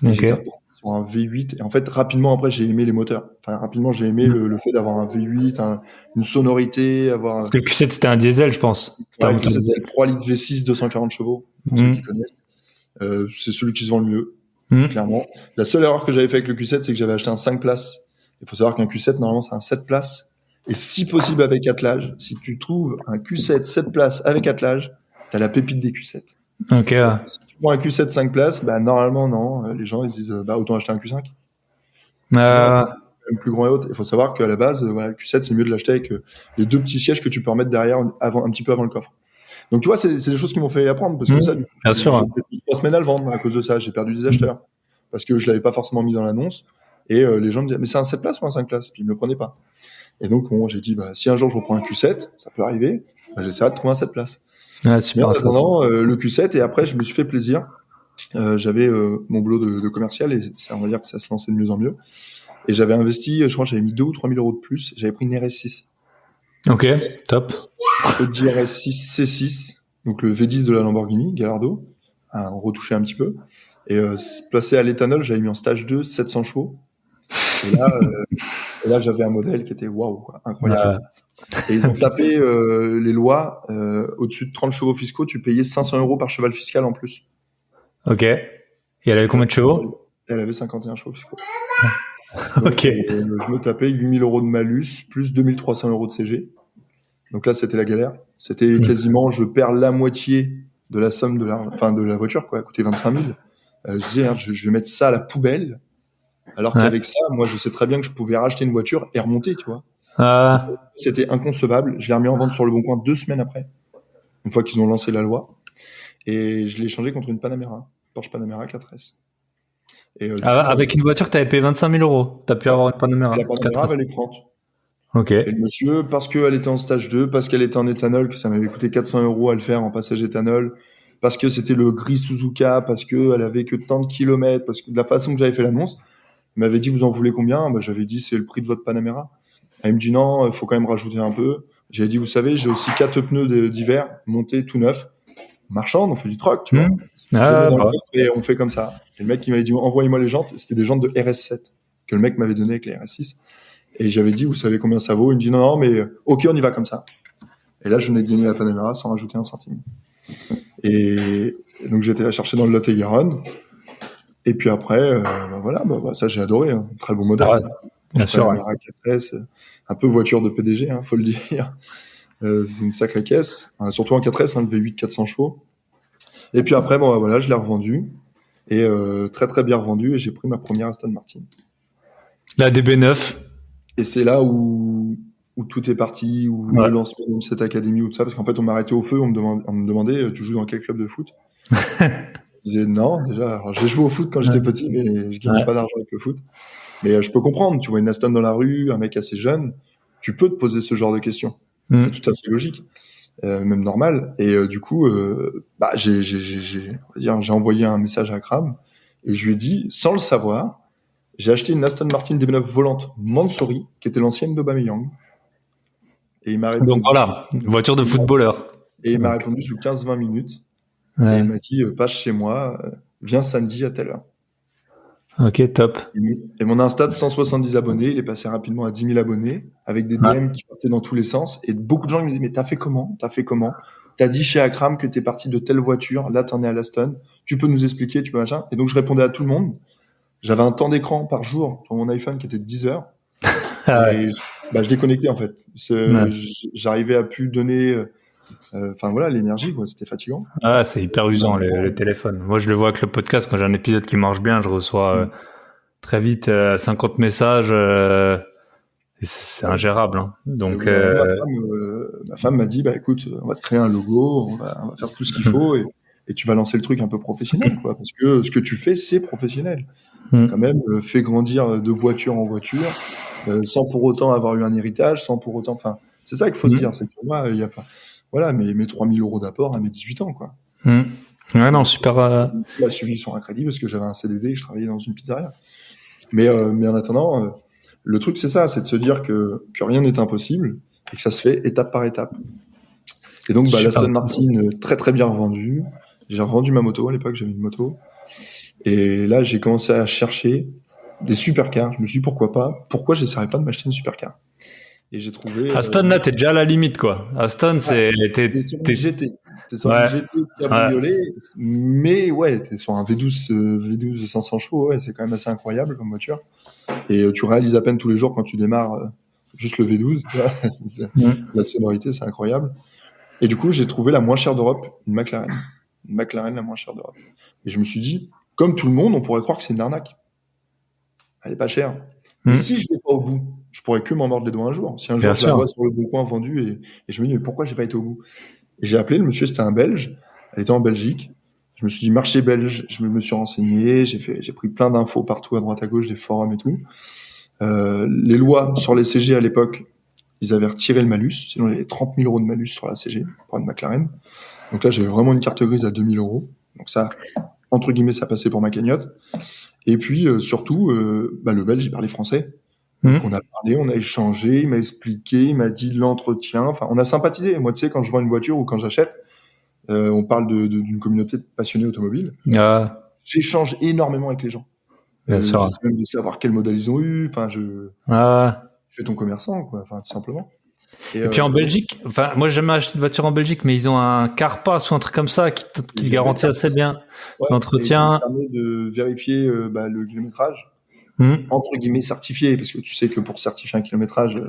Et j'étais reparti sur un V8. Et en fait, rapidement, après, j'ai aimé les moteurs. Enfin, rapidement, j'ai aimé le fait d'avoir un V8, une sonorité, avoir... Parce que le Q7, c'était un diesel, je pense. C'était un moteur diesel. 3 litres V6, 240 chevaux, pour ceux qui connaissent. C'est celui qui se vend le mieux, clairement. La seule erreur que j'avais fait avec le Q7, c'est que j'avais acheté un 5 places. Il faut savoir qu'un Q7, normalement, c'est un 7 places. Et si possible, avec attelage. Si tu trouves un Q7 7 places avec attelage, t'as la pépite des Q7. Ok. Si tu prends un Q7 5 places, bah, normalement, non. Les gens, ils se disent, bah, autant acheter un Q5. Même plus grand et haute. Il faut savoir qu'à la base, voilà, le Q7, c'est mieux de l'acheter avec les deux petits sièges que tu peux remettre derrière, un petit peu avant le coffre. Donc, tu vois, c'est des choses qui m'ont fait apprendre. Parce que ça, bien sûr. J'ai mis 3 semaines à le vendre à cause de ça. J'ai perdu des acheteurs. Parce que je l'avais pas forcément mis dans l'annonce. Et les gens me disaient, mais c'est un 7 places ou un 5 places? Puis ils me le prenaient pas. Et donc, bon, j'ai dit, bah, si un jour je reprends un Q7, ça peut arriver, bah, j'essaierai de trouver un 7 places. Super mais en attendant, le Q7, et après, je me suis fait plaisir. J'avais mon boulot de commercial, et ça, on va dire que ça se lançait de mieux en mieux. Et j'avais investi, je crois que j'avais mis 2 ou 3 000 euros de plus. J'avais pris une RS6. Ok, top. Audi RS6 C6, donc le V10 de la Lamborghini, Gallardo, retouché un petit peu. Et placé à l'éthanol, j'avais mis en stage 2, 700 chevaux. Et là, j'avais un modèle qui était waouh, incroyable. Et ils ont tapé les lois, au-dessus de 30 chevaux fiscaux, tu payais 500 euros par cheval fiscal en plus. Ok. Et elle avait combien de chevaux? Elle avait 51 chevaux fiscaux. Donc, ok. Je me tapais 8 000 euros de malus, plus 2 300 euros de CG. Donc là, c'était la galère. C'était quasiment, je perds la moitié de la somme de la voiture, quoi. Elle coûtait 25 000. Je disais, je vais mettre ça à la poubelle. Alors qu'avec ça, moi, je sais très bien que je pouvais racheter une voiture et remonter, tu vois. C'était inconcevable. Je l'ai remis en vente sur Le Bon Coin 2 semaines après, une fois qu'ils ont lancé la loi. Et je l'ai échangé contre une Panamera, Porsche Panamera 4S. Et, avec une voiture que tu avais payé 25 000 euros, tu as pu avoir une Panamera. La Panamera valait 30. Ok. Et le monsieur, parce qu'elle était en stage 2, parce qu'elle était en éthanol, que ça m'avait coûté 400 euros à le faire en passage éthanol, parce que c'était le gris Suzuka, parce qu'elle avait que tant de kilomètres, parce que de la façon que j'avais fait l'annonce, il m'avait dit, vous en voulez combien? Bah, j'avais dit, c'est le prix de votre Panamera. Elle me dit, non, faut quand même rajouter un peu. J'avais dit, vous savez, j'ai aussi 4 pneus d'hiver montés tout neufs. Marchand, on fait du troc, tu vois. Et on fait comme ça. Et le mec qui m'avait dit, envoyez-moi les jantes, c'était des jantes de RS7 que le mec m'avait donné avec les RS6. Et j'avais dit, vous savez combien ça vaut? Il me dit, non, mais ok, on y va comme ça. Et là, je venais de gagner la Panamera sans rajouter un centime. Et donc, j'étais la chercher dans le Lot-et-Garonne. Et puis après, voilà, ça, j'ai adoré. Hein. Très bon modèle. Bien sûr. Panamera 4S, un peu voiture de PDG, faut le dire. C'est une sacrée caisse. Surtout en 4S, le V8 400 chevaux. Et puis après, voilà, je l'ai revendu. Et très, très bien revendu. Et j'ai pris ma première Aston Martin. La DB9. Et c'est là où tout est parti, où le lancement de cette académie, ou tout ça, parce qu'en fait, on m'a arrêté au feu, on me demandait, tu joues dans quel club de foot? Je disais non, déjà, alors j'ai joué au foot quand j'étais petit, mais je gagnais pas d'argent avec le foot. Mais je peux comprendre, tu vois une Aston dans la rue, un mec assez jeune, tu peux te poser ce genre de questions. C'est tout à fait logique, même normal. Et du coup, j'ai envoyé un message à Kram, Et je lui ai dit, sans le savoir, j'ai acheté une Aston Martin DB9 volante Mansory, qui était l'ancienne d'Aubameyang. Et il m'a répondu. Donc voilà, une voiture de footballeur. Et il m'a répondu sous 15-20 minutes. Ouais. Et il m'a dit, passe chez moi, viens samedi à telle heure. Ok, top. Et mon Insta de 170 abonnés, il est passé rapidement à 10 000 abonnés, avec des DM qui partaient dans tous les sens. Et beaucoup de gens me disaient, mais t'as fait comment? T'as dit chez Akram que t'es parti de telle voiture, là t'en es à l'Aston. Tu peux nous expliquer, tu peux machin. Et donc je répondais à tout le monde. J'avais un temps d'écran par jour sur mon iPhone qui était de 10 heures. Et je déconnectais en fait. J'arrivais à plus donner, l'énergie, quoi. C'était fatigant. Ah, c'est hyper usant le téléphone. Moi, je le vois avec le podcast. Quand j'ai un épisode qui marche bien, je reçois très vite 50 messages. Et c'est ingérable. Hein. Donc, ma femme m'a dit, bah écoute, on va te créer un logo, on va faire tout ce qu'il faut et tu vas lancer le truc un peu professionnel, quoi. Parce que ce que tu fais, c'est professionnel. Quand même, fait grandir de voiture en voiture, sans pour autant avoir eu un héritage, sans pour autant, enfin, c'est ça qu'il faut se dire, c'est que moi, il y a pas, voilà, mes 3 000 euros d'apport à mes 18 ans, quoi. Ouais, non, super. Il a suivi sur un crédit parce que j'avais un CDD et que je travaillais dans une pizzeria. Mais en attendant, le truc, c'est ça, c'est de se dire que rien n'est impossible et que ça se fait étape par étape. Et donc, l'Aston Martin, très très bien revendue. J'ai revendu ma moto, à l'époque, j'avais une moto. Et là, j'ai commencé à chercher des supercars. Je me suis dit, pourquoi j'essaierais pas de m'acheter une supercar? Et j'ai trouvé... Aston, là, t'es déjà à la limite, quoi. Aston, c'est... T'es sur une GT. T'es sur une GT cabriolet, mais ouais, t'es sur un V12 500 chevaux, ouais, c'est quand même assez incroyable comme voiture. Et tu réalises à peine tous les jours quand tu démarres juste le V12. La sonorité, c'est incroyable. Et du coup, j'ai trouvé la moins chère d'Europe, une McLaren. Une McLaren la moins chère d'Europe. Et je me suis dit, comme tout le monde, on pourrait croire que c'est une arnaque. Elle est pas chère. Mais si je vais pas au bout, je pourrais que m'en mordre les doigts un jour. Si un jour je la vois sur le bon coin vendue et je me dis, mais pourquoi j'ai pas été au bout? Et j'ai appelé le monsieur, c'était un Belge. Elle était en Belgique. Je me suis dit, marché belge. Je me suis renseigné. J'ai pris plein d'infos partout à droite à gauche, des forums et tout. Les lois sur les CG à l'époque, ils avaient retiré le malus. Sinon, il y avait 30 000 euros de malus sur la CG pour une McLaren. Donc là, j'avais vraiment une carte grise à 2 000 euros. Donc ça, entre guillemets, ça passait pour ma cagnotte. Et puis, surtout, le Belge, il parlait français. Donc on a parlé, on a échangé, il m'a expliqué, il m'a dit l'entretien. Enfin, on a sympathisé. Moi, tu sais, quand je vends une voiture ou quand j'achète, on parle d'une communauté de passionnés automobiles. J'échange énormément avec les gens. J'essaie même de savoir quel modèle ils ont eu. Enfin, je fais ton commerçant, quoi. Enfin, tout simplement. Et puis en Belgique, enfin, moi j'ai jamais acheté de voiture en Belgique, mais ils ont un Carpass ou un truc comme ça qui garantit assez bien l'entretien. Ça permet de vérifier le kilométrage, entre guillemets certifié, parce que tu sais que pour certifier un kilométrage,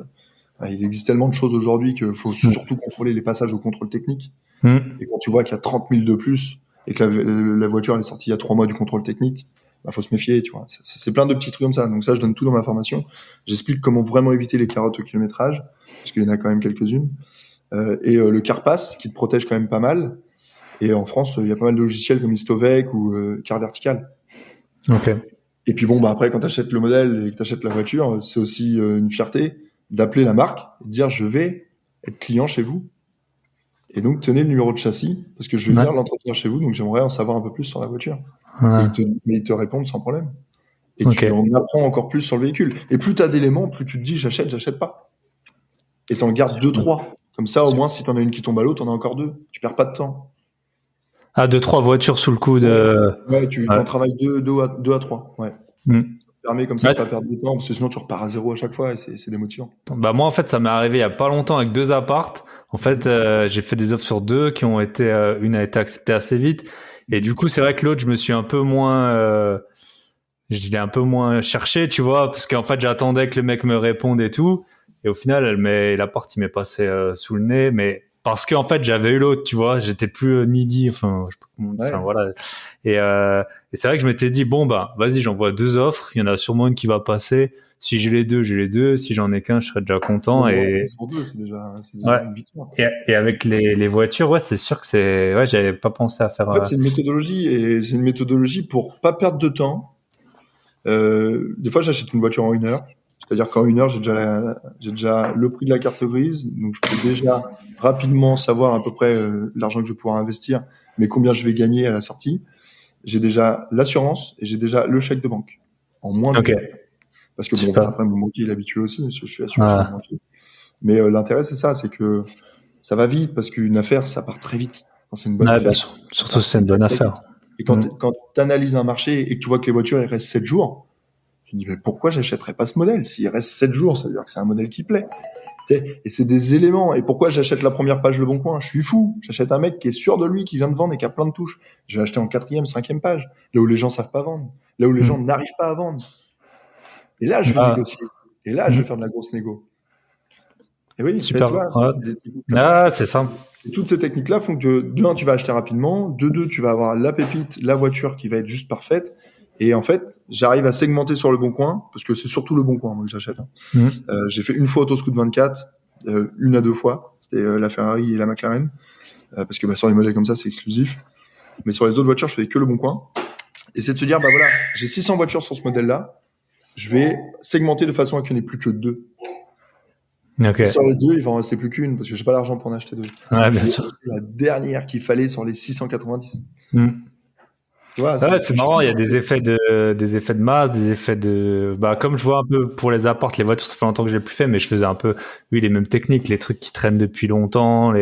il existe tellement de choses aujourd'hui qu'il faut surtout contrôler les passages au contrôle technique. Et quand tu vois qu'il y a 30 000 de plus et que la voiture elle est sortie il y a 3 mois du contrôle technique, faut se méfier, tu vois. C'est plein de petits trucs comme ça. Donc ça, je donne tout dans ma formation. J'explique comment vraiment éviter les carottes au kilométrage, parce qu'il y en a quand même quelques-unes. Et le Carpass, qui te protège quand même pas mal. Et en France, il y a pas mal de logiciels comme Istovec ou Car Vertical. Ok. Et puis après, quand tu achètes le modèle et que tu achètes la voiture, c'est aussi une fierté d'appeler la marque et de dire, je vais être client chez vous. Et donc, tenez le numéro de châssis, parce que je vais venir l'entretenir chez vous, donc j'aimerais en savoir un peu plus sur la voiture. Mais ils te répondent sans problème. Et tu en apprends encore plus sur le véhicule. Et plus tu as d'éléments, plus tu te dis j'achète pas. Et t'en gardes 2-3. Comme ça, au moins, si t'en as une qui tombe à l'eau, t'en as encore 2. Tu perds pas de temps. Ah, 2-3 voitures sous le coude. Ouais, tu t'en travailles 2 à 3. Ouais. Ça te permet comme ça de pas perdre de temps, parce que sinon tu repars à zéro à chaque fois et c'est démotivant. Moi, en fait, ça m'est arrivé il y a pas longtemps avec 2 appartes. En fait, j'ai fait des offres sur 2 qui ont été, une a été acceptée assez vite. Et du coup, c'est vrai que l'autre, je me suis un peu moins, je l'ai un peu moins cherché, tu vois, parce qu'en fait, j'attendais que le mec me réponde et tout. Et au final, l'appart, il m'est passé sous le nez, mais parce qu'en fait, j'avais eu l'autre, tu vois, j'étais plus needy, voilà. Et c'est vrai que je m'étais dit, vas-y, j'envoie 2 offres, il y en a sûrement une qui va passer. Si j'ai les 2, j'ai les 2. Si j'en ai qu'un, je serais déjà content. C'est déjà une victoire. Et avec les voitures, c'est sûr que j'avais pas pensé à faire. En fait, c'est une méthodologie et c'est une méthodologie pour pas perdre de temps. Des fois, j'achète une voiture en 1 heure. C'est-à-dire qu'en 1 heure, j'ai déjà le prix de la carte grise, donc je peux déjà rapidement savoir à peu près l'argent que je vais pouvoir investir, mais combien je vais gagner à la sortie. j'ai déjà l'assurance et j'ai déjà le chèque de banque en moins de Ok. temps. Parce que bon, Super. après mon banquier il est habitué aussi, parce que je suis assuré chez mon banquier. Mais l'intérêt c'est ça, c'est que ça va vite parce qu'une affaire ça part très vite quand c'est une bonne Ouais, bien affaire. sûr. Ça Surtout part si c'est très, une bonne très, très affaire. vite. Et quand tu analyses un marché et que tu vois que les voitures, il reste 7 jours, tu te dis, mais pourquoi j'achèterais pas ce modèle? S'il reste 7 jours, ça veut dire que c'est un modèle qui plaît. Et c'est des éléments. Et pourquoi j'achète la première page Le Bon Coin? Je suis fou. J'achète un mec qui est sûr de lui, qui vient de vendre et qui a plein de touches. Je vais acheter en 4e, 5e page, là où les gens savent pas vendre, là où les gens n'arrivent pas à vendre. Et là, je vais Ah, négocier. Et là, je vais faire de la grosse négo. Et oui, tu super. vois, Ouais. c'est des techniques comme ça. Ah, c'est ça. Et toutes ces techniques-là font que, de un, tu vas acheter rapidement, de deux, tu vas avoir la pépite, la voiture qui va être juste parfaite. Et en fait, j'arrive à segmenter sur Le Bon Coin, parce que c'est surtout Le Bon Coin, moi, que j'achète. J'ai fait une fois Autoscout 24, une à deux fois. C'était la Ferrari et la McLaren. Parce que sur les modèles comme ça, c'est exclusif. Mais sur les autres voitures, je fais que Le Bon Coin. Et c'est de se dire, voilà, j'ai 600 voitures sur ce modèle-là. Je vais segmenter de façon à qu'il n'y en ait plus que deux. Ok. Et sur les deux, il va en rester plus qu'une, parce que j'ai pas l'argent pour en acheter deux. Ouais, Donc, bien je vais sûr. acheter la dernière qu'il fallait sur les 690. Tu vois, Ouais, c'est marrant, il y a des effets de masse, des effets comme je vois un peu pour les apports, les voitures, ça fait longtemps que j'ai plus fait, mais je faisais un peu, oui, les mêmes techniques, les trucs qui traînent depuis longtemps,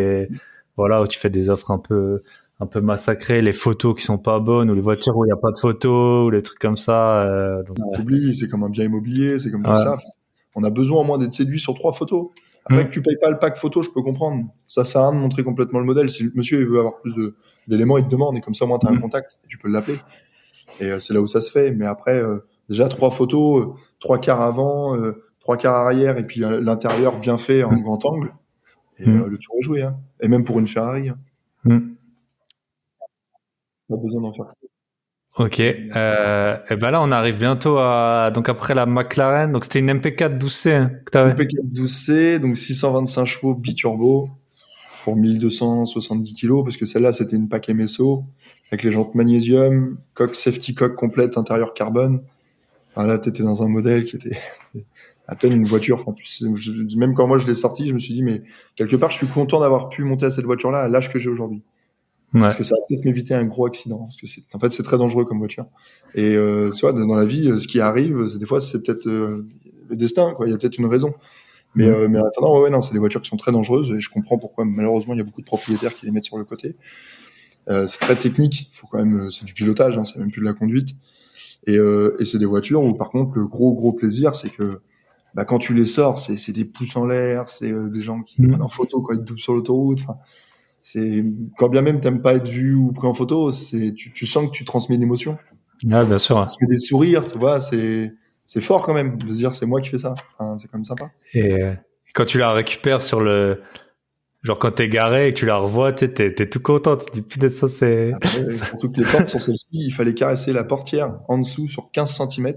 voilà, où tu fais des offres un peu massacrées, les photos qui sont pas bonnes, ou les voitures où il n'y a pas de photos, ou les trucs comme ça, t'oublies, c'est comme un bien immobilier, c'est comme tout ouais. ça. On a besoin au moins d'être séduit sur 3 photos. Après que tu payes pas le pack photo, je peux comprendre. Ça sert à rien de montrer complètement le modèle. Si le monsieur il veut avoir plus d'éléments, il te demande, et comme ça, au moins, tu as un contact, et tu peux l'appeler. Et c'est là où ça se fait. Mais après, déjà 3 photos, 3 quarts avant, 3 quarts arrière, et puis l'intérieur bien fait en grand angle. Et le tour est joué. Hein. Et même pour une Ferrari. Hein. Pas besoin d'en faire. Ok. Et ben là, on arrive bientôt donc après la McLaren. Donc c'était une MP4 12C que t'avais. MP4 12C, donc 625 chevaux biturbo pour 1270 kilos, parce que celle-là, c'était une pack MSO avec les jantes magnésium, coque safety coque complète, intérieur carbone. Enfin, là, t'étais dans un modèle qui était à peine une voiture. Enfin, même quand moi je l'ai sorti, je me suis dit, mais quelque part, je suis content d'avoir pu monter à cette voiture-là à l'âge que j'ai aujourd'hui. Ouais. Parce que ça va peut-être m'éviter un gros accident. Parce que en fait, c'est très dangereux comme voiture. Et tu vois, dans la vie, ce qui arrive, c'est des fois, c'est peut-être le destin, quoi. Il y a peut-être une raison. Mais en attendant, ouais, non, c'est des voitures qui sont très dangereuses et je comprends pourquoi, malheureusement, il y a beaucoup de propriétaires qui les mettent sur le côté. C'est très technique. Faut quand même, c'est du pilotage, hein, c'est même plus de la conduite. Et c'est des voitures où, par contre, le gros plaisir, c'est que, quand tu les sors, c'est des pouces en l'air, c'est des gens qui prennent en photo quand ils te doublent sur l'autoroute. Enfin, c'est, quand bien même t'aimes pas être vu ou pris en photo, tu sens que tu transmets une émotion. Ouais, bien sûr. Tu transmets des sourires, tu vois, c'est fort quand même de se dire c'est moi qui fais ça. Enfin, c'est quand même sympa. Et quand tu la récupères genre quand t'es garé et que tu la revois, t'es tout content. Tu te dis putain, ça c'est. Après, surtout que les portes sur celle-ci, il fallait caresser la portière en dessous sur 15 cm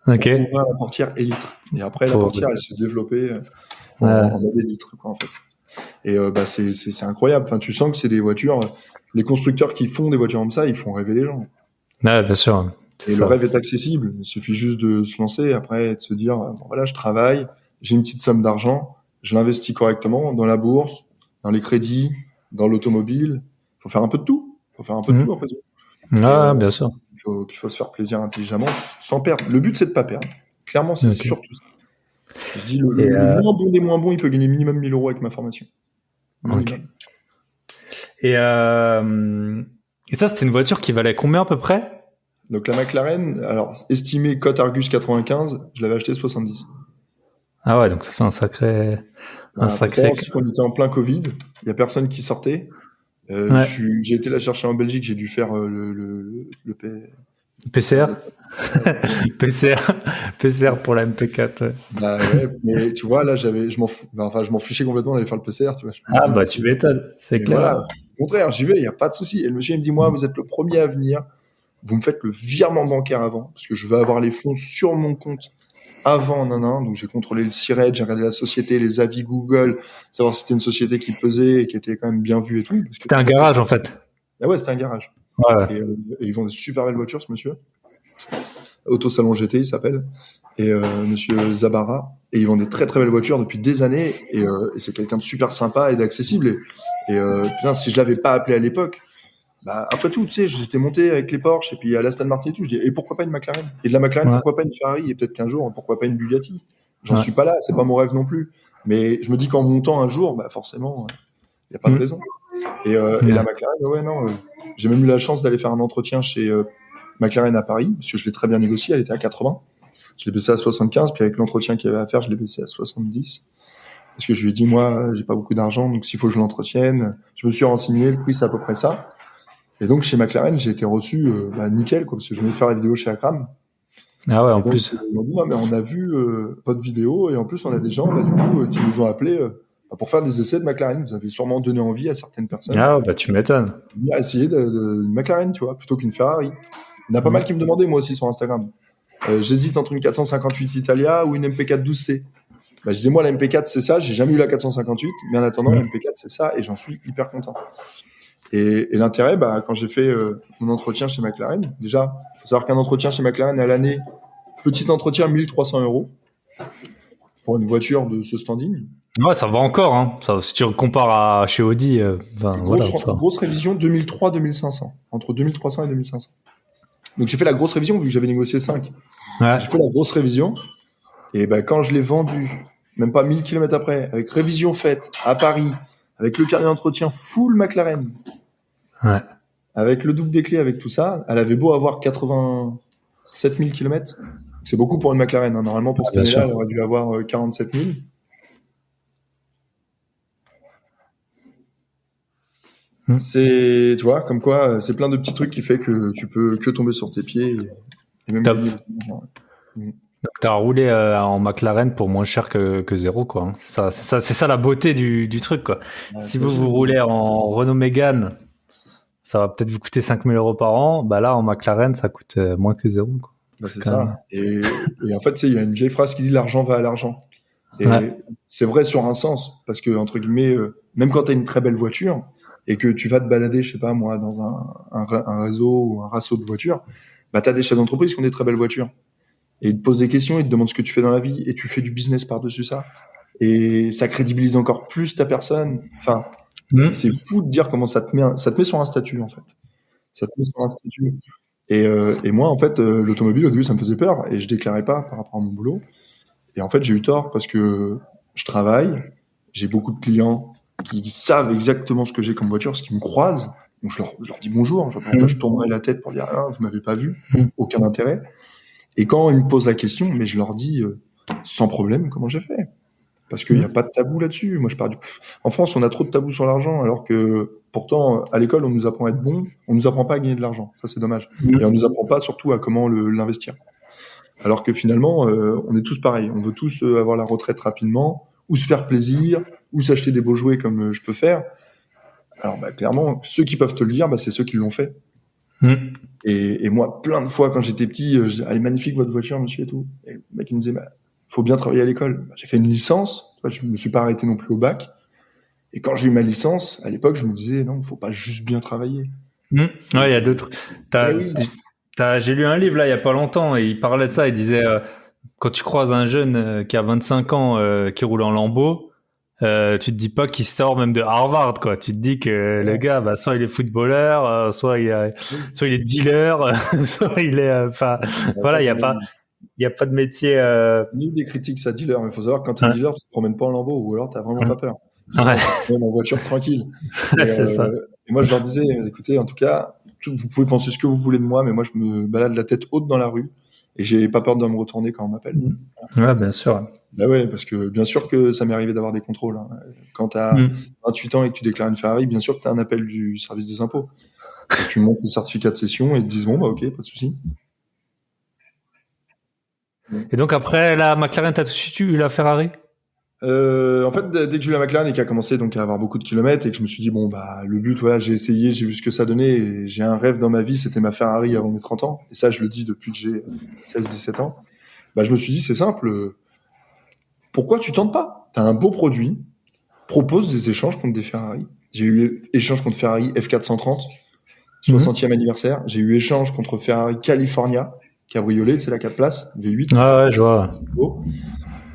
Ok. pour ouvrir la portière élytre. Et après, la portière, elle s'est développée en mode élytre, quoi, en fait. Et c'est incroyable. Enfin, tu sens que c'est des voitures. Les constructeurs qui font des voitures comme ça, ils font rêver les gens. Ouais, bien sûr. Et le rêve est accessible. Il suffit juste de se lancer après et de se dire voilà, je travaille, j'ai une petite somme d'argent, je l'investis correctement dans la bourse, dans les crédits, dans l'automobile. Il faut faire un peu de tout. Il faut faire un peu de tout après tout. Ah, bien sûr. Il faut se faire plaisir intelligemment sans perdre. Le but, c'est de pas perdre. Clairement, c'est surtout ça. Je dis le moins bon des moins bons, il peut gagner minimum 1000 € avec ma formation. Ok. Et ça, c'était une voiture qui valait combien à peu près? Donc la McLaren, alors estimée cote Argus 95, je l'avais acheté 70. Ah ouais, donc ça fait un sacré. Aussi qu'on était en plein Covid, il y a personne qui sortait. J'ai été la chercher en Belgique, j'ai dû faire le PCR. PCR pour la MP4. Ouais. Bah ouais, mais tu vois là, je m'en fichais complètement d'aller faire le PCR, tu vois. Tu m'étonnes, c'est clair. Voilà. Au contraire, j'y vais, il y a pas de souci. Et le monsieur il me dit moi, vous êtes le premier à venir. Vous me faites le virement bancaire avant, parce que je veux avoir les fonds sur mon compte avant, donc j'ai contrôlé le SIRET, j'ai regardé la société, les avis Google, savoir si c'était une société qui pesait et qui était quand même bien vue et tout. C'était un garage, en fait. Ah ouais, c'était un garage. Ouais. Et ils vendent des super belles voitures, ce monsieur. Autosalon GT, il s'appelle. Et monsieur Zabara. Et ils vendent des très très belles voitures depuis des années. Et c'est quelqu'un de super sympa et d'accessible. Et putain, si je l'avais pas appelé à l'époque, Bah, après tout, tu sais, j'étais monté avec les Porsche et puis à l'Aston Martin et tout. Je dis, et pourquoi pas une McLaren? Et de la McLaren, Ouais. pourquoi pas une Ferrari? Et peut-être qu'un jour, pourquoi pas une Bugatti? J'en Ouais. suis pas là, c'est pas mon rêve non plus. Mais je me dis qu'en montant un jour, bah forcément, il n'y a pas de Mm. raison. Et la McLaren, ouais, non. J'ai même eu la chance d'aller faire un entretien chez McLaren à Paris, parce que je l'ai très bien négocié, elle était à 80. Je l'ai baissé à 75, puis avec l'entretien qu'il y avait à faire, je l'ai baissé à 70. Parce que je lui ai dit, moi, j'ai pas beaucoup d'argent, donc s'il faut que je l'entretienne, je me suis renseigné, le prix c'est à peu près ça. Et donc chez McLaren, j'ai été reçu nickel, quoi, parce que je venais de faire la vidéo chez Akram. Ah ouais, en Et donc plus. ils m'ont dit, non mais on a vu votre vidéo, et en plus on a des gens, bah, du coup, qui nous ont appelés pour faire des essais de McLaren. Vous avez sûrement donné envie à certaines personnes Ah ouais, bah tu m'étonnes. à essayer une McLaren, tu vois, plutôt qu'une Ferrari. Il y en a pas mal qui me demandaient, moi aussi, sur Instagram. J'hésite entre une 458 Italia ou une MP4 12C. Bah, je disais, moi, la MP4, c'est ça. J'ai jamais eu la 458, mais en attendant, la MP4, c'est ça, et j'en suis hyper content. Et l'intérêt, bah, quand j'ai fait mon entretien chez McLaren, déjà, faut savoir qu'un entretien chez McLaren à l'année, petit entretien, 1300 € pour une voiture de ce standing. Ouais, ça va encore, hein. Ça, si tu compares à chez Audi, voilà, ça. Grosse révision, 2003-2500. Entre 2300 et 2500. Donc j'ai fait la grosse révision, vu que j'avais négocié 5. Ouais. J'ai fait la grosse révision, et bah, quand je l'ai vendu, même pas 1000 km après, avec révision faite à Paris, avec le carnet d'entretien full McLaren, Ouais. avec le double des clés, avec tout ça, elle avait beau avoir 87 000 km. C'est beaucoup pour une McLaren, hein. Normalement, pour cette Bien année-là, sûr. elle aurait dû avoir 47 000. C'est, tu vois, comme quoi, c'est plein de petits trucs qui fait que tu peux que tomber sur tes pieds et même Top. gagner beaucoup d'argent. Donc t'as roulé en McLaren pour moins cher que zéro, quoi, hein. C'est ça la beauté du truc, quoi. Ouais, Si vous roulez en Renault Mégane, ça va peut-être vous coûter 5 000 € par an. Bah là, en McLaren, ça coûte moins que zéro, quoi. bah, c'est quand même- ça. Et en fait, tu sais, il y a une vieille phrase qui dit l'argent va à l'argent. Et Ouais. c'est vrai sur un sens, parce que, entre guillemets, même quand tu as une très belle voiture et que tu vas te balader, je sais pas moi, dans un réseau ou un raceau de voitures, bah, tu as des chefs d'entreprise qui ont des très belles voitures. Et ils te posent des questions, ils te demandent ce que tu fais dans la vie et tu fais du business par-dessus ça. Et ça crédibilise encore plus ta personne. Enfin, c'est fou de dire comment ça te met sur un statut, en fait. Ça te met sur un statut. Et moi, en fait, l'automobile, au début, ça me faisait peur et je déclarais pas par rapport à mon boulot. Et en fait, j'ai eu tort parce que je travaille, j'ai beaucoup de clients qui savent exactement ce que j'ai comme voiture, ce qui me croisent. Donc, je leur dis bonjour. Je tournerai la tête pour dire, ah, vous m'avez pas vu. Aucun intérêt. Et quand ils me posent la question, mais je leur dis sans problème comment j'ai fait. Parce qu'il n'y a pas de tabou là-dessus. Moi, je pars du... En France, on a trop de tabous sur l'argent, alors que pourtant, à l'école, on nous apprend à être bon, on nous apprend pas à gagner de l'argent. Ça, c'est dommage. Et on nous apprend pas surtout à comment l'investir. Alors que finalement, on est tous pareils. On veut tous avoir la retraite rapidement, ou se faire plaisir, ou s'acheter des beaux jouets comme je peux faire. Alors, bah, clairement, ceux qui peuvent te le dire, bah, c'est ceux qui l'ont fait. Et moi, plein de fois, quand j'étais petit, je disais, ah, elle est magnifique votre voiture, monsieur, et tout. Et le mec, il me disait, bah, faut bien travailler à l'école. Bah, j'ai fait une licence, je me suis pas arrêté non plus au bac. Et quand j'ai eu ma licence, à l'époque, je me disais, non, faut pas juste bien travailler. Ouais, il y a d'autres. Oui. J'ai lu un livre, là, il y a pas longtemps, et il parlait de ça, il disait, quand tu croises un jeune qui a 25 ans, qui roule en Lambo, tu te dis pas qu'il sort même de Harvard, quoi. Tu te dis que le gars, bah, soit il est footballeur, soit il est dealer, soit il est, voilà, il y a pas de métier. Ni des critiques à dealer, mais il faut savoir que quand t'es dealer, tu te promènes pas en Lambo, ou alors t'as vraiment pas peur. Ouais. Tu en voiture tranquille. C'est ça. Et moi, je leur disais, écoutez, en tout cas, vous pouvez penser ce que vous voulez de moi, mais moi, je me balade la tête haute dans la rue et j'ai pas peur de me retourner quand on m'appelle. Ouais, bien sûr. Bah ouais, parce que bien sûr que ça m'est arrivé d'avoir des contrôles, hein. Quand t'as 28 ans et que tu déclares une Ferrari, bien sûr que t'as un appel du service des impôts. Et tu montres le certificat de cession et ils te disent, bon, bah ok, pas de souci. Et donc après la McLaren, t'as tout de suite eu la Ferrari? En fait, dès que j'ai eu la McLaren et qu'il a commencé donc à avoir beaucoup de kilomètres et que je me suis dit bon bah le but voilà, j'ai essayé, j'ai vu ce que ça donnait et j'ai un rêve dans ma vie, c'était ma Ferrari avant mes 30 ans et ça je le dis depuis que j'ai 16-17 ans. Bah je me suis dit c'est simple, pourquoi tu tentes pas? T'as un beau produit, propose des échanges contre des Ferrari. J'ai eu échange contre Ferrari F430 60e anniversaire, j'ai eu échange contre Ferrari California cabriolet, c'est la 4 places, V8. Ah ouais, je vois.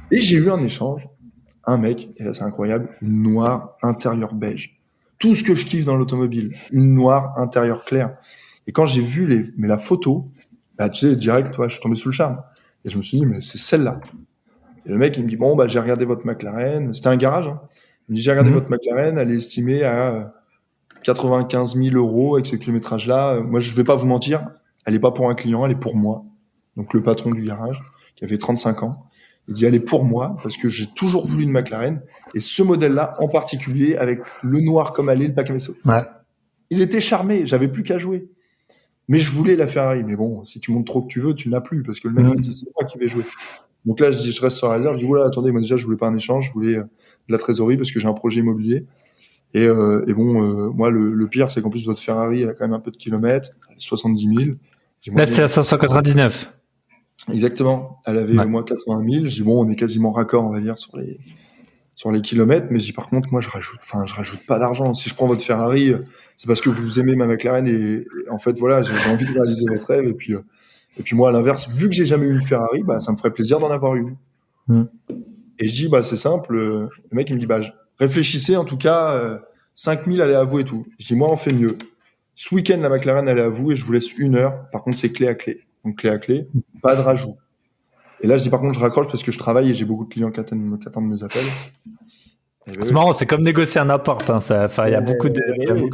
Et j'ai eu un échange un mec, et là c'est incroyable, une noire intérieure beige. tout ce que je kiffe dans l'automobile. Une noire, intérieur clair. Et quand j'ai vu la photo, bah, tu sais, direct, toi, je suis tombé sous le charme. Et je me suis dit, mais c'est celle-là. Et le mec, il me dit, bon, bah, j'ai regardé votre McLaren. C'était un garage, hein. Il me dit, j'ai regardé votre McLaren, elle est estimée à 95 000 euros avec ce kilométrage-là. Moi, je vais pas vous mentir, elle est pas pour un client, elle est pour moi. Donc, le patron du garage, qui avait 35 ans, il dit, elle est pour moi parce que j'ai toujours voulu une McLaren et ce modèle-là en particulier avec le noir comme elle est, le paquet vaisseau. Ouais. Il était charmé, j'avais plus qu'à jouer. Mais je voulais la Ferrari. Mais bon, si tu montres trop que tu veux, tu n'as plus parce que le mec, il se dit, c'est moi qui vais jouer. Donc là, je dis, je reste sur la réserve. Je dis, voilà, attendez, moi déjà, je voulais pas un échange, je voulais de la trésorerie parce que j'ai un projet immobilier. Et bon, moi, le pire, c'est qu'en plus, votre Ferrari, elle a quand même un peu de kilomètres, 70 000. Là, c'est à 599. Exactement. Elle avait, moi, 80 000. Je dis, bon, on est quasiment raccord, on va dire, sur les kilomètres. Mais je dis, par contre, moi, je rajoute pas d'argent. Si je prends votre Ferrari, c'est parce que vous aimez ma McLaren et en fait, voilà, j'ai envie de réaliser votre rêve. Et puis moi, à l'inverse, vu que j'ai jamais eu une Ferrari, bah, ça me ferait plaisir d'en avoir une. Et je dis, bah, c'est simple. Le mec, il me dit, bah, réfléchissez, en tout cas, 5 000, elle est à vous et tout. Je dis, moi, on fait mieux. Ce week-end, la McLaren, elle est à vous et je vous laisse 1 heure. Par contre, c'est clé à clé. Donc, clé à clé, pas de rajout. Et là, je dis, par contre, je raccroche parce que je travaille et j'ai beaucoup de clients qui attendent mes appels. C'est marrant, c'est comme négocier un appart. Hein, il y a beaucoup de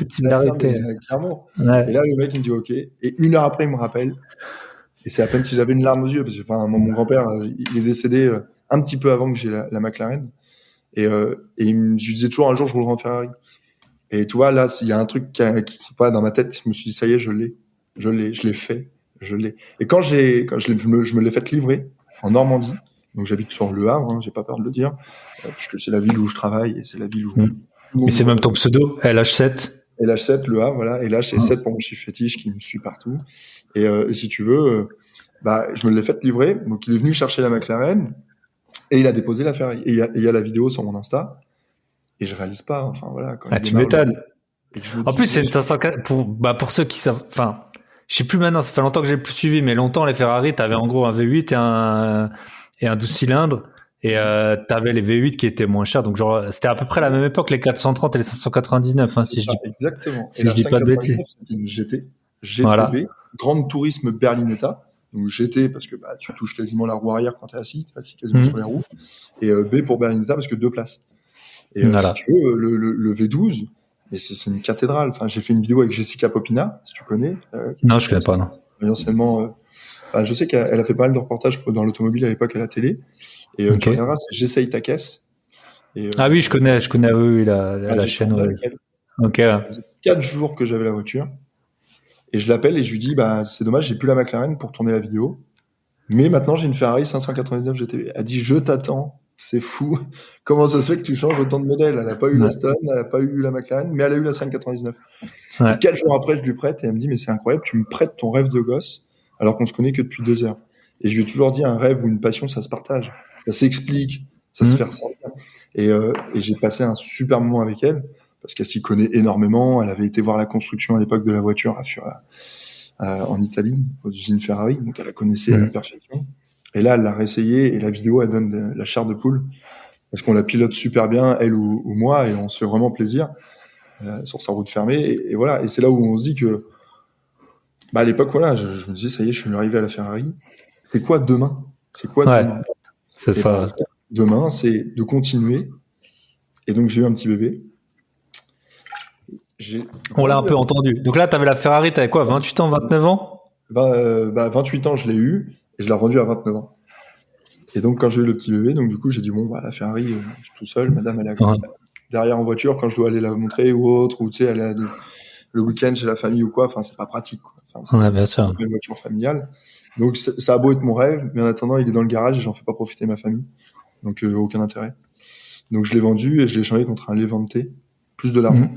similarités. Clairement. Ouais. Et là, le mec, il me dit, OK. Et 1 heure après, il me rappelle. Et c'est à peine si j'avais une larme aux yeux parce que, mon grand-père, il est décédé un petit peu avant que j'ai la McLaren. Et je lui disais toujours, un jour, je roulerai en Ferrari. Et tu vois, là, il y a un truc qui dans ma tête, je me suis dit, ça y est, je l'ai fait. Et quand je me l'ai fait livrer en Normandie, donc j'habite sur Le Havre, hein, j'ai pas peur de le dire, puisque c'est la ville où je travaille et c'est la ville où... Mais c'est même ton pseudo, LH7. LH7, Le Havre, voilà, et LH7 pour mon chiffre fétiche qui me suit partout. Et si tu veux, je me l'ai fait livrer, donc il est venu chercher la McLaren et il a déposé la Ferrari. Et il y a la vidéo sur mon Insta. Et je réalise pas, enfin voilà. Tu m'étonnes. En plus, c'est une 504 pour ceux qui savent. Enfin, je sais plus maintenant. Ça fait longtemps que j'ai plus suivi, mais longtemps les Ferrari, t'avais en gros un V8 et un 12 cylindres, et t'avais les V8 qui étaient moins chers. Donc genre, c'était à peu près la même époque, les 430 et les 599. Hein, exactement. Si je dis pas de bêtises. C'était une GTB, voilà. Grande Tourisme Berlinetta. Donc GT parce que tu touches quasiment la roue arrière quand t'es assis quasiment sur les roues. Et B pour Berlinetta parce que 2 places. Et si tu veux, le V12, mais c'est une cathédrale. Enfin, j'ai fait une vidéo avec Jessica Popina, si tu connais. Non, je connais pas, non. Anciennement, je sais qu'elle a fait pas mal de reportages dans l'automobile à l'époque à la télé. Et tu regarderas, c'est J'essaye ta caisse. Ah oui, je connais, oui, la chaîne. Ouais. Ok. Ça faisait 4 jours que j'avais la voiture. Et je l'appelle et je lui dis, c'est dommage, j'ai plus la McLaren pour tourner la vidéo. Mais maintenant, j'ai une Ferrari 599 GTB. Elle dit, je t'attends. C'est fou. Comment ça se fait que tu changes autant de modèles? Elle n'a pas eu la Stone, elle n'a pas eu la McLaren, mais elle a eu la 599. Ouais. 4 jours après, je lui prête et elle me dit, mais c'est incroyable, tu me prêtes ton rêve de gosse alors qu'on se connaît que depuis 2 heures. Et je lui ai toujours dit, un rêve ou une passion, ça se partage. Ça s'explique, ça se fait ressentir. Et j'ai passé un super moment avec elle parce qu'elle s'y connaît énormément. Elle avait été voir la construction à l'époque de la voiture en Italie, aux usines Ferrari. Donc elle la connaissait à la perfection. Et là, elle l'a réessayé et la vidéo, elle donne la chair de poule parce qu'on la pilote super bien, elle ou moi, et on se fait vraiment plaisir sur sa route fermée. Et voilà. Et c'est là où on se dit que, à l'époque, voilà, je me disais, ça y est, je suis arrivé à la Ferrari. C'est quoi demain? Demain? C'est ça. Demain, c'est de continuer. Et donc, j'ai eu un petit bébé. On l'a un peu entendu. Donc là, t'avais la Ferrari, t'avais quoi, 28 ans, 29 ans? 28 ans, je l'ai eu. Et je l'ai revendu à 29 ans. Et donc, quand j'ai eu le petit bébé, donc du coup, j'ai dit, la Ferrari, je suis tout seul. Madame, elle est derrière en voiture quand je dois aller la montrer ou autre, ou tu sais, elle a le week-end chez la famille ou quoi. Enfin, c'est pas pratique, quoi. Enfin, bien sûr. Une voiture familiale. Donc, ça a beau être mon rêve, mais en attendant, il est dans le garage et j'en fais pas profiter ma famille. Donc, aucun intérêt. Donc, je l'ai vendu et je l'ai échangé contre un Levante, plus de l'argent.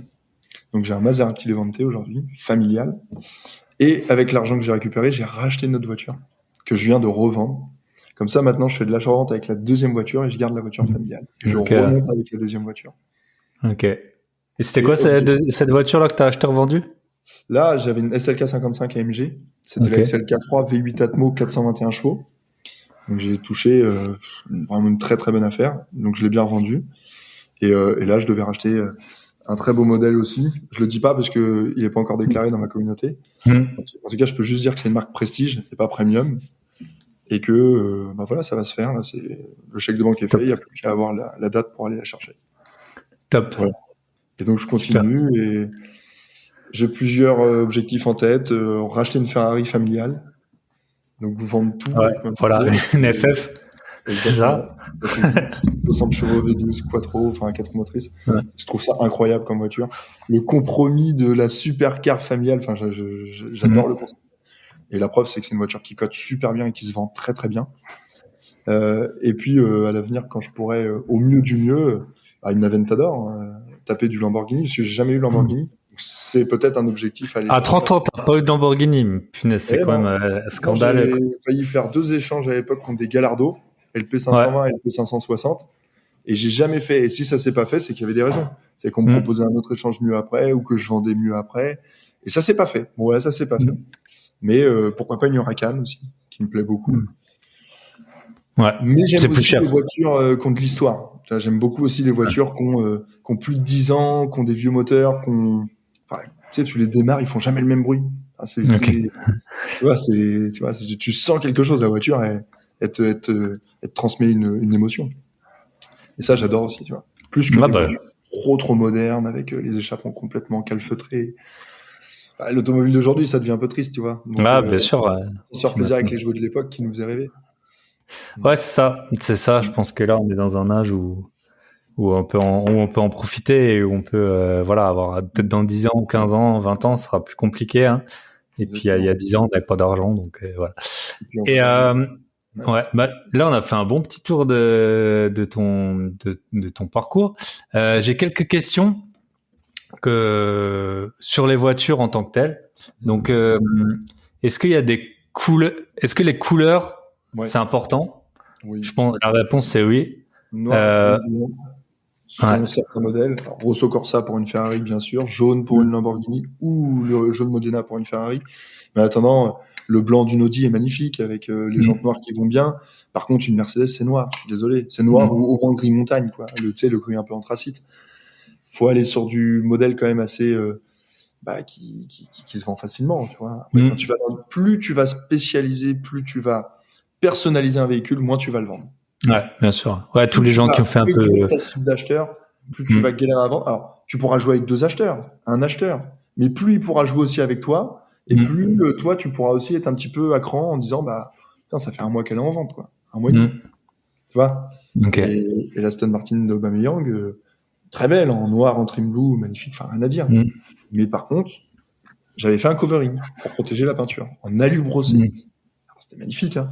Donc, j'ai un Maserati Levante aujourd'hui, familial. Et avec l'argent que j'ai récupéré, j'ai racheté une autre voiture que je viens de revendre. Comme ça, maintenant, je fais de l'achat-revente avec la deuxième voiture et je garde la voiture familiale. Et je remonte avec la deuxième voiture. Ok. Et c'était quoi cette voiture-là que tu as acheté revendue? Là, j'avais une SLK 55 AMG. C'était la SLK 3 V8 Atmo 421 chevaux. Donc, j'ai touché vraiment une très très bonne affaire. Donc, je l'ai bien revendue. Et là, je devais racheter Un très beau modèle aussi. Je le dis pas parce que il est pas encore déclaré dans ma communauté. En tout cas, je peux juste dire que c'est une marque prestige et pas premium. Et que bah voilà, ça va se faire. Là, le chèque de banque est fait, il n'y a plus qu'à avoir la date pour aller la chercher. Top. Voilà. Et donc je continue et j'ai plusieurs objectifs en tête. Racheter une Ferrari familiale. Donc vendre tout. Ouais, voilà, une FF. C'est ça. 60 chevaux V12 quattro, enfin 4 motrices. Ouais. Je trouve ça incroyable comme voiture. Le compromis de la supercar familiale, enfin j'adore le concept. Et la preuve, c'est que c'est une voiture qui cote super bien et qui se vend très très bien. Et puis à l'avenir, quand je pourrais au mieux du mieux, à une Aventador, taper du Lamborghini, parce que j'ai jamais eu Lamborghini. Donc, c'est peut-être un objectif à aller. À 30 ans, t'as pas eu de Lamborghini. Punaise, c'est quand même scandaleux. J'ai failli faire 2 échanges à l'époque contre des Gallardo, LP520 et LP560. Et j'ai jamais fait. Et si ça s'est pas fait, c'est qu'il y avait des raisons. C'est qu'on me proposait un autre échange mieux après, ou que je vendais mieux après. Et ça s'est pas fait. Bon, voilà, ça s'est pas fait. Mais pourquoi pas une Huracan aussi, qui me plaît beaucoup. Ouais. Mais j'aime aussi les voitures qui ont de l'histoire. J'aime beaucoup aussi les voitures qui ont plus de 10 ans, qui ont des vieux moteurs, enfin, tu sais, tu les démarres, ils font jamais le même bruit. Enfin, tu sens quelque chose, la voiture, elle te transmet une émotion. Et ça, j'adore aussi, tu vois. Plus que des voitures trop modernes, avec les échappements complètement calfeutrés. Bah, l'automobile d'aujourd'hui, ça devient un peu triste, tu vois. Donc, bien sûr. Ça sort plaisir avec les jouets de l'époque qui nous faisaient rêver. Ouais, c'est ça. Je pense que là, on est dans un âge où on peut en profiter et où on peut, avoir peut-être dans 10 ans, 15 ans, 20 ans, ce sera plus compliqué, hein. Et puis, il y a 10 ans, on n'avait pas d'argent, donc, voilà. Et, ouais, bah, là, on a fait un bon petit tour de ton parcours. J'ai quelques questions sur les voitures en tant que telles. Donc, est-ce qu'il y a est-ce que les couleurs, c'est important? Oui. Je pense, la réponse, c'est oui. Noir, selon certains modèles. Alors, Rosso Corsa pour une Ferrari, bien sûr. Jaune pour une Lamborghini ou le jaune Modena pour une Ferrari. Mais en attendant, le blanc d'une Audi est magnifique avec les jantes noires qui vont bien. Par contre, une Mercedes, c'est noir. Je suis désolé. C'est noir ou au moins gris montagne, quoi. Le gris un peu anthracite. Faut aller sur du modèle quand même assez, qui se vend facilement, tu vois. Après, plus tu vas spécialiser, plus tu vas personnaliser un véhicule, moins tu vas le vendre. Ouais, bien sûr. Ouais, tous les gens qui ont fait un peu ta cible d'acheteur, plus tu vas galérer à vendre. Alors, tu pourras jouer avec 2 acheteurs, un acheteur, mais plus il pourra jouer aussi avec toi, et plus toi, tu pourras aussi être un petit peu à cran en disant, putain, ça fait 1 mois qu'elle est en vente, quoi. 1 mois et demi. Tu vois? Et la Aston Martin d'Aubameyang, très belle, en noir, en trim blue, magnifique, enfin, rien à dire. Mais par contre, j'avais fait un covering pour protéger la peinture, en alu brossé. Alors, c'était magnifique, hein.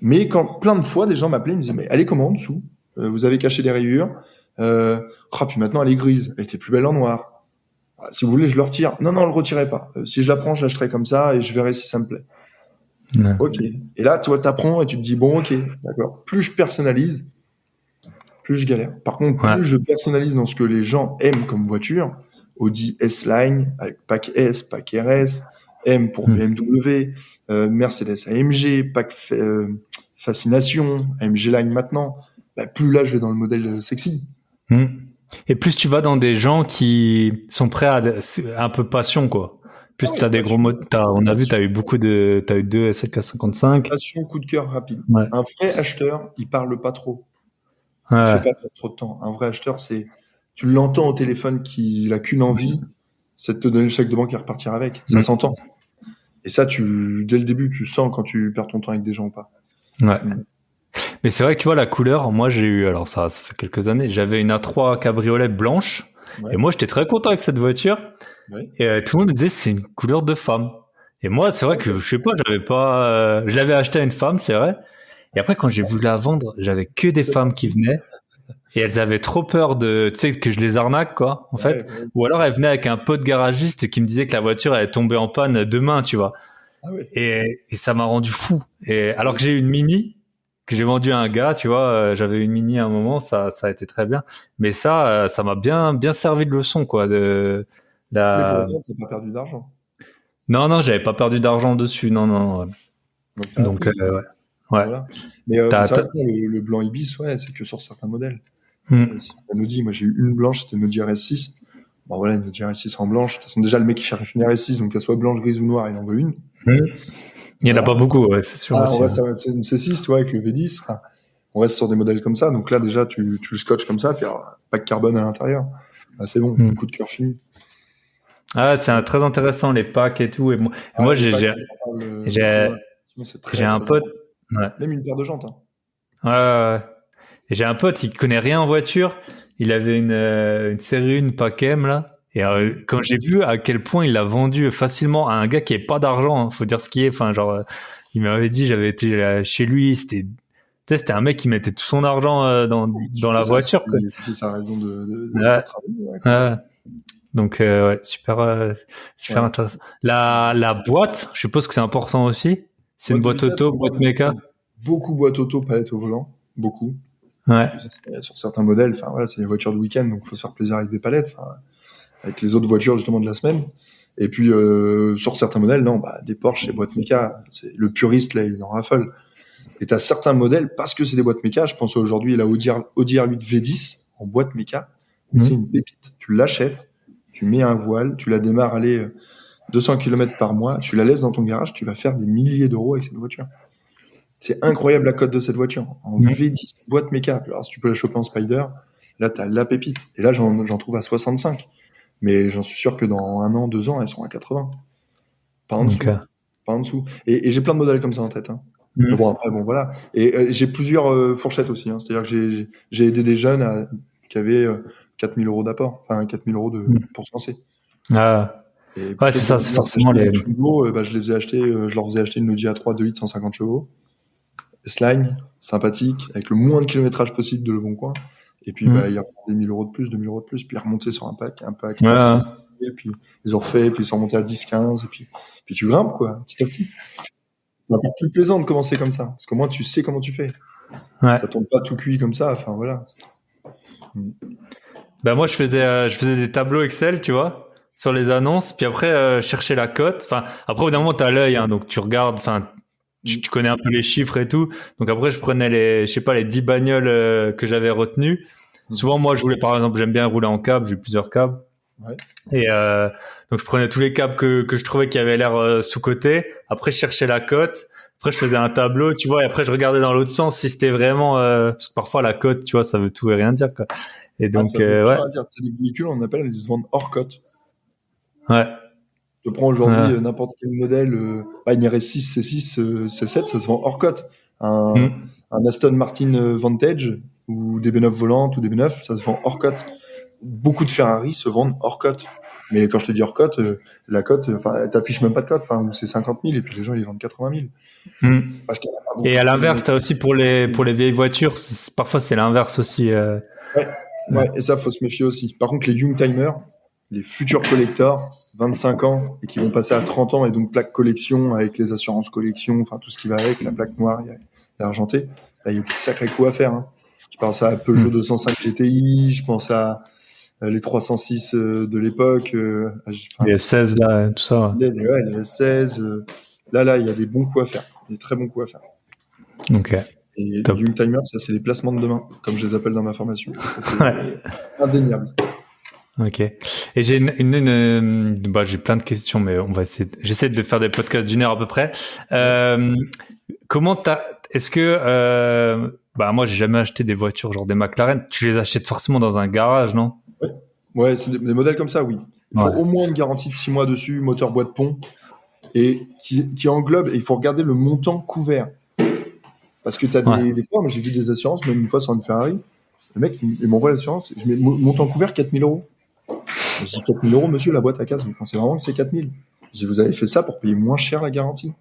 Mais quand plein de fois, des gens m'appelaient, ils me disaient, mais elle est comment en dessous? Vous avez caché des rayures. Puis maintenant, elle est grise. Elle était plus belle en noir. Si vous voulez, je le retire. Non, le retirez pas. Si je la prends, je l'achèterai comme ça et je verrai si ça me plaît. Ok. Et là, tu vois, t'apprends et tu te dis, bon, ok, d'accord. Plus je personnalise, plus je galère. Par contre, plus je personnalise dans ce que les gens aiment comme voiture, Audi S-Line, avec pack S, pack RS, M pour BMW, Mercedes AMG, pack Fascination, AMG Line maintenant, plus là je vais dans le modèle sexy. Et plus tu vas dans des gens qui sont prêts à un peu passion, quoi. Plus tu as des gros mots. On a vu, tu as eu t'as eu 2 SLK55. Passion, coup de cœur rapide. Un vrai acheteur, il parle pas trop. Il fait pas perdre trop de temps. Un vrai acheteur, tu l'entends au téléphone qu'il a qu'une envie, c'est de te donner le chèque de banque et repartir avec. Ça s'entend. Et ça, dès le début, tu sens quand tu perds ton temps avec des gens ou pas. Ouais. Mais c'est vrai que tu vois, la couleur, moi j'ai eu, alors ça fait quelques années, j'avais une A3 cabriolet blanche. Et moi j'étais très content avec cette voiture. Et tout le monde me disait c'est une couleur de femme. Et moi c'est vrai que je sais pas, je l'avais acheté à une femme, c'est vrai. Et après quand j'ai voulu la vendre, j'avais que des femmes qui venaient. Et elles avaient trop peur que je les arnaque, quoi, en fait. Ou alors elles venaient avec un pote garagiste qui me disait que la voiture allait tomber en panne demain, tu vois. Et ça m'a rendu fou. Et alors que j'ai une Mini, que j'ai vendue à un gars, tu vois, j'avais une Mini à un moment, ça a été très bien. Mais ça m'a bien servi de leçon, quoi. Mais pour autant, t'as pas perdu d'argent. Non, j'avais pas perdu d'argent dessus, non. Donc, ouais. Voilà. Mais c'est vrai que le blanc Ibis, c'est que sur certains modèles. Si on nous dit, moi j'ai eu une blanche, c'était une Audi RS6. Bon, voilà, une GR6 en blanche. De toute façon, déjà, le mec, il cherche une RS6, donc qu'elle soit blanche, grise ou noire, il en veut une. Il n'y en a pas beaucoup, ouais, c'est sûr aussi. On reste c'est une C6, tu vois, avec le V10. Enfin, on reste sur des modèles comme ça. Donc là, déjà, tu le scotches comme ça, puis alors, pack carbone à l'intérieur. Là, c'est bon, coup de cœur fini. Ah, c'est très intéressant, les packs et tout. Et moi, j'ai un pote. Ouais. Même une paire de jantes. Hein. Ouais. Et j'ai un pote, il connaît rien en voiture. Il avait une série 1 pack M, là. Et quand j'ai vu à quel point il l'a vendu facilement à un gars qui n'avait pas d'argent, hein, faut dire ce qui est. Enfin, genre, il m'avait dit, j'avais été chez lui, c'était un mec qui mettait tout son argent dans la voiture. C'était sa raison de travailler. Ouais. Donc, ouais, super intéressant. La boîte, je suppose que c'est important aussi. C'est une boîte auto, boîte méca. Beaucoup boîte auto, palette au volant. Beaucoup. Ouais. Sur certains modèles, enfin voilà, c'est des voitures de week-end, donc faut se faire plaisir avec des palettes, avec les autres voitures justement de la semaine. Et puis sur certains modèles, non, des Porsche, c'est boîte méca. C'est le puriste là, il en raffole. Et t'as certains modèles parce que c'est des boîtes méca. Je pense aujourd'hui la Audi R8 V10 en boîte méca, c'est une pépite. Tu l'achètes, tu mets un voile, tu la démarres 200 km par mois, tu la laisses dans ton garage, tu vas faire des milliers d'euros avec cette voiture. C'est incroyable la cote de cette voiture. En V10, boîte méca. Alors si tu peux la choper en Spider, là t'as la pépite. Et là j'en trouve à 65. Mais j'en suis sûr que dans 1 an, 2 ans, elles seront à 80. Pas en dessous. Pas en dessous. Et j'ai plein de modèles comme ça en tête. Hein. Mais bon, après, bon, voilà. Et j'ai plusieurs fourchettes aussi. Hein. C'est-à-dire que j'ai aidé des jeunes qui avaient 4 000 euros d'apport. Enfin, 4 000 euros pour se lancer. Ah. Et ouais, c'est ça, c'est forcément les... je les ai achetés, je leur faisais acheter une Audi A3 2.8 150 chevaux. S-Line, sympathique, avec le moins de kilométrage possible de Le Bon Coin. Et puis, il y a des 1 000 euros de plus, 2 000 euros de plus, puis remonter sur un pack, et puis ils ont refait, puis ils sont remontés à 10, 15, et puis tu grimpes, quoi, petit à petit. C'est encore plus plaisant de commencer comme ça, parce qu'au moins tu sais comment tu fais. Ouais. Ça tombe pas tout cuit comme ça, enfin voilà. Moi, je faisais des tableaux Excel, tu vois, sur les annonces, puis après, chercher la cote. Enfin, après, au bout d'un moment, t'as l'œil, hein, donc tu regardes, enfin, tu connais un peu les chiffres et tout. Donc après, je prenais les 10 bagnoles que j'avais retenues. Souvent, moi, je voulais, par exemple, j'aime bien rouler en cab, j'ai plusieurs cabs. Ouais. Et donc, je prenais tous les cabs que je trouvais qui avaient l'air sous-cotés. Après, je cherchais la cote. Après, je faisais un tableau, tu vois, et après, je regardais dans l'autre sens si c'était vraiment... parce que parfois, la cote, tu vois, ça veut tout et rien dire, quoi. Et donc, ça veut rien dire. C'est des véhicules, on appelle, ils se vendent hors cote. Ouais. Je prends aujourd'hui n'importe quel modèle, une RS6, C6, C7, ça se vend hors cote. Un Aston Martin Vantage ou des B9 volantes ou des B9, ça se vend hors cote. Beaucoup de Ferrari se vendent hors cote. Mais quand je te dis hors cote, la cote, t'affiches même pas de cote, c'est 50 000 et puis les gens ils vendent 80 000. Parce et à l'inverse, t'as aussi pour les vieilles voitures, parfois c'est l'inverse aussi. Ouais, et ça faut se méfier aussi. Par contre, les Youngtimers, les futurs collectors, 25 ans et qui vont passer à 30 ans et donc plaque collection avec les assurances collection, enfin tout ce qui va avec, la plaque noire et l'argenté, là il y a des sacrés coups à faire. Hein. Je pense à Peugeot 205 GTI, je pense à les 306 de l'époque, les S16 là, tout ça. Les S16, là il y a des bons coups à faire, des très bons coups à faire. Ok. Et les Youngtimers, ça c'est les placements de demain, comme je les appelle dans ma formation. Ça, c'est indéniable. Ok. Et j'ai j'ai plein de questions, mais j'essaie de faire des podcasts d'1 heure à peu près. Est-ce que, moi j'ai jamais acheté des voitures genre des McLaren. Tu les achètes forcément dans un garage, non? Ouais, c'est des modèles comme ça, oui. Il faut au moins une garantie de 6 mois dessus, moteur boîte pont, et qui englobe, et il faut regarder le montant couvert. Parce que t'as des fois, moi j'ai vu des assurances, même une fois sur une Ferrari, le mec il m'envoie l'assurance, je mets montant couvert 4 000 euros. Je dis 4 000 euros, monsieur, la boîte à casse, vous pensez vraiment que c'est 4 000? Je dis, vous avez fait ça pour payer moins cher la garantie.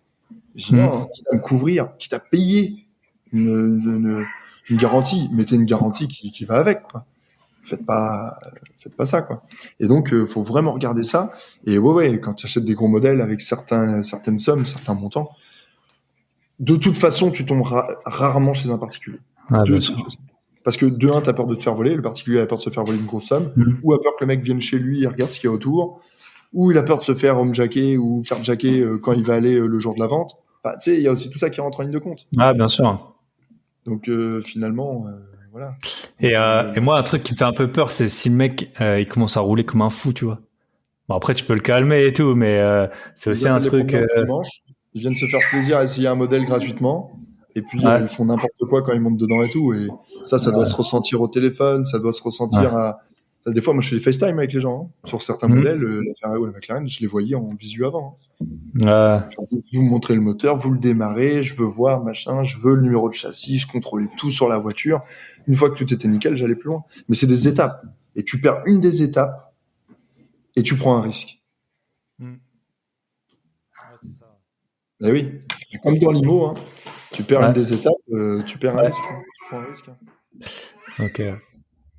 Je dis, non, quitte à me couvrir, quitte à payer une garantie, mettez une garantie qui va avec, quoi. Faites pas ça, quoi. Et donc, faut vraiment regarder ça. Et quand tu achètes des gros modèles avec certaines sommes, certains montants, de toute façon, tu tombes rarement chez un particulier. Parce que de un, t'as peur de te faire voler, le particulier a peur de se faire voler une grosse somme, ou a peur que le mec vienne chez lui et regarde ce qu'il y a autour, ou il a peur de se faire homejacker ou carjacker quand il va aller le jour de la vente. Enfin, tu sais, il y a aussi tout ça qui rentre en ligne de compte. Ah, bien sûr. Donc finalement, voilà. Et moi, un truc qui me fait un peu peur, c'est si le mec, il commence à rouler comme un fou, tu vois. Bon, après, tu peux le calmer et tout, mais c'est aussi un truc... Ils viennent se faire plaisir à essayer un modèle gratuitement. Et puis, Ouais. ils font n'importe quoi quand ils montent dedans et tout. Et ça doit se ressentir au téléphone, ça doit se ressentir à... Des fois, moi, je fais des FaceTime avec les gens. Hein. Sur certains modèles, la Ferrari ou la McLaren, je les voyais en visu avant. Hein. Vous me montrez le moteur, vous le démarrez, je veux voir, machin, je veux le numéro de châssis, je contrôlais tout sur la voiture. Une fois que tout était nickel, j'allais plus loin. Mais c'est des étapes. Et tu perds une des étapes et tu prends un risque. C'est ça. Eh oui, comme dans l'IMO, hein. Tu perds une des étapes, tu perds un risque. Hein. Tu prends un risque. Ok.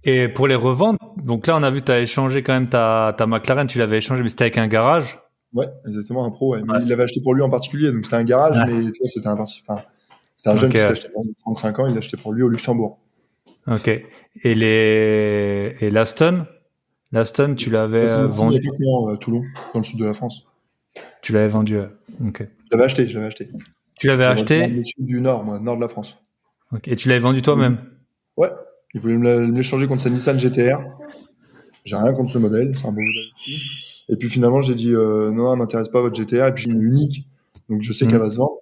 Et pour les revendre, donc là, on a vu, tu as échangé quand même ta McLaren, tu l'avais échangé, mais c'était avec un garage. Ouais, exactement, un pro. Ouais. Mais il l'avait acheté pour lui en particulier, donc c'était un garage, mais tu vois, c'était un jeune qui s'est acheté pour 35 ans, il l'a acheté pour lui au Luxembourg. Ok. Et l'Aston, tu l'avais vendu à Toulon, dans le sud de la France. Tu l'avais vendu. Ok. Je l'avais acheté. Tu l'avais acheté dans le sud du nord, moi, nord de la France. Ok. Et tu l'avais vendu toi-même? Ouais. Il voulait me l'échanger contre sa Nissan GTR. J'ai rien contre ce modèle, c'est un beau modèle aussi. Et puis finalement, j'ai dit non, elle m'intéresse pas votre GTR, et puis j'ai une unique, donc je sais qu'elle va se vendre.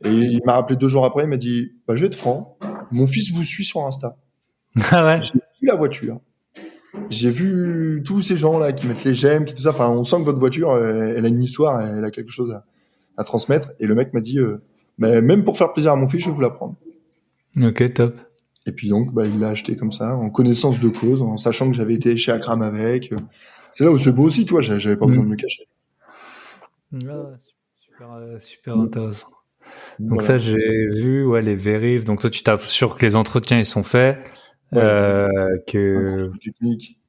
Et il m'a rappelé 2 jours après, il m'a dit bah, je vais être franc, mon fils vous suit sur Insta. Ah ouais. J'ai vu la voiture, j'ai vu tous ces gens là qui mettent les j'aime, qui tout ça. Enfin, on sent que votre voiture, elle a une histoire, elle a quelque chose à transmettre. Et le mec m'a dit mais même pour faire plaisir à mon fils, je vais vous la prendre. Ok, top. Et puis donc, il l'a acheté comme ça, en connaissance de cause, en sachant que j'avais été chez Akram avec. C'est là où c'est beau aussi, tu vois, j'avais pas besoin de me cacher. Super intéressant. Donc ça, j'ai vu, les vérifs. Donc toi, tu t'assures que les entretiens, ils sont faits. Que... Technique.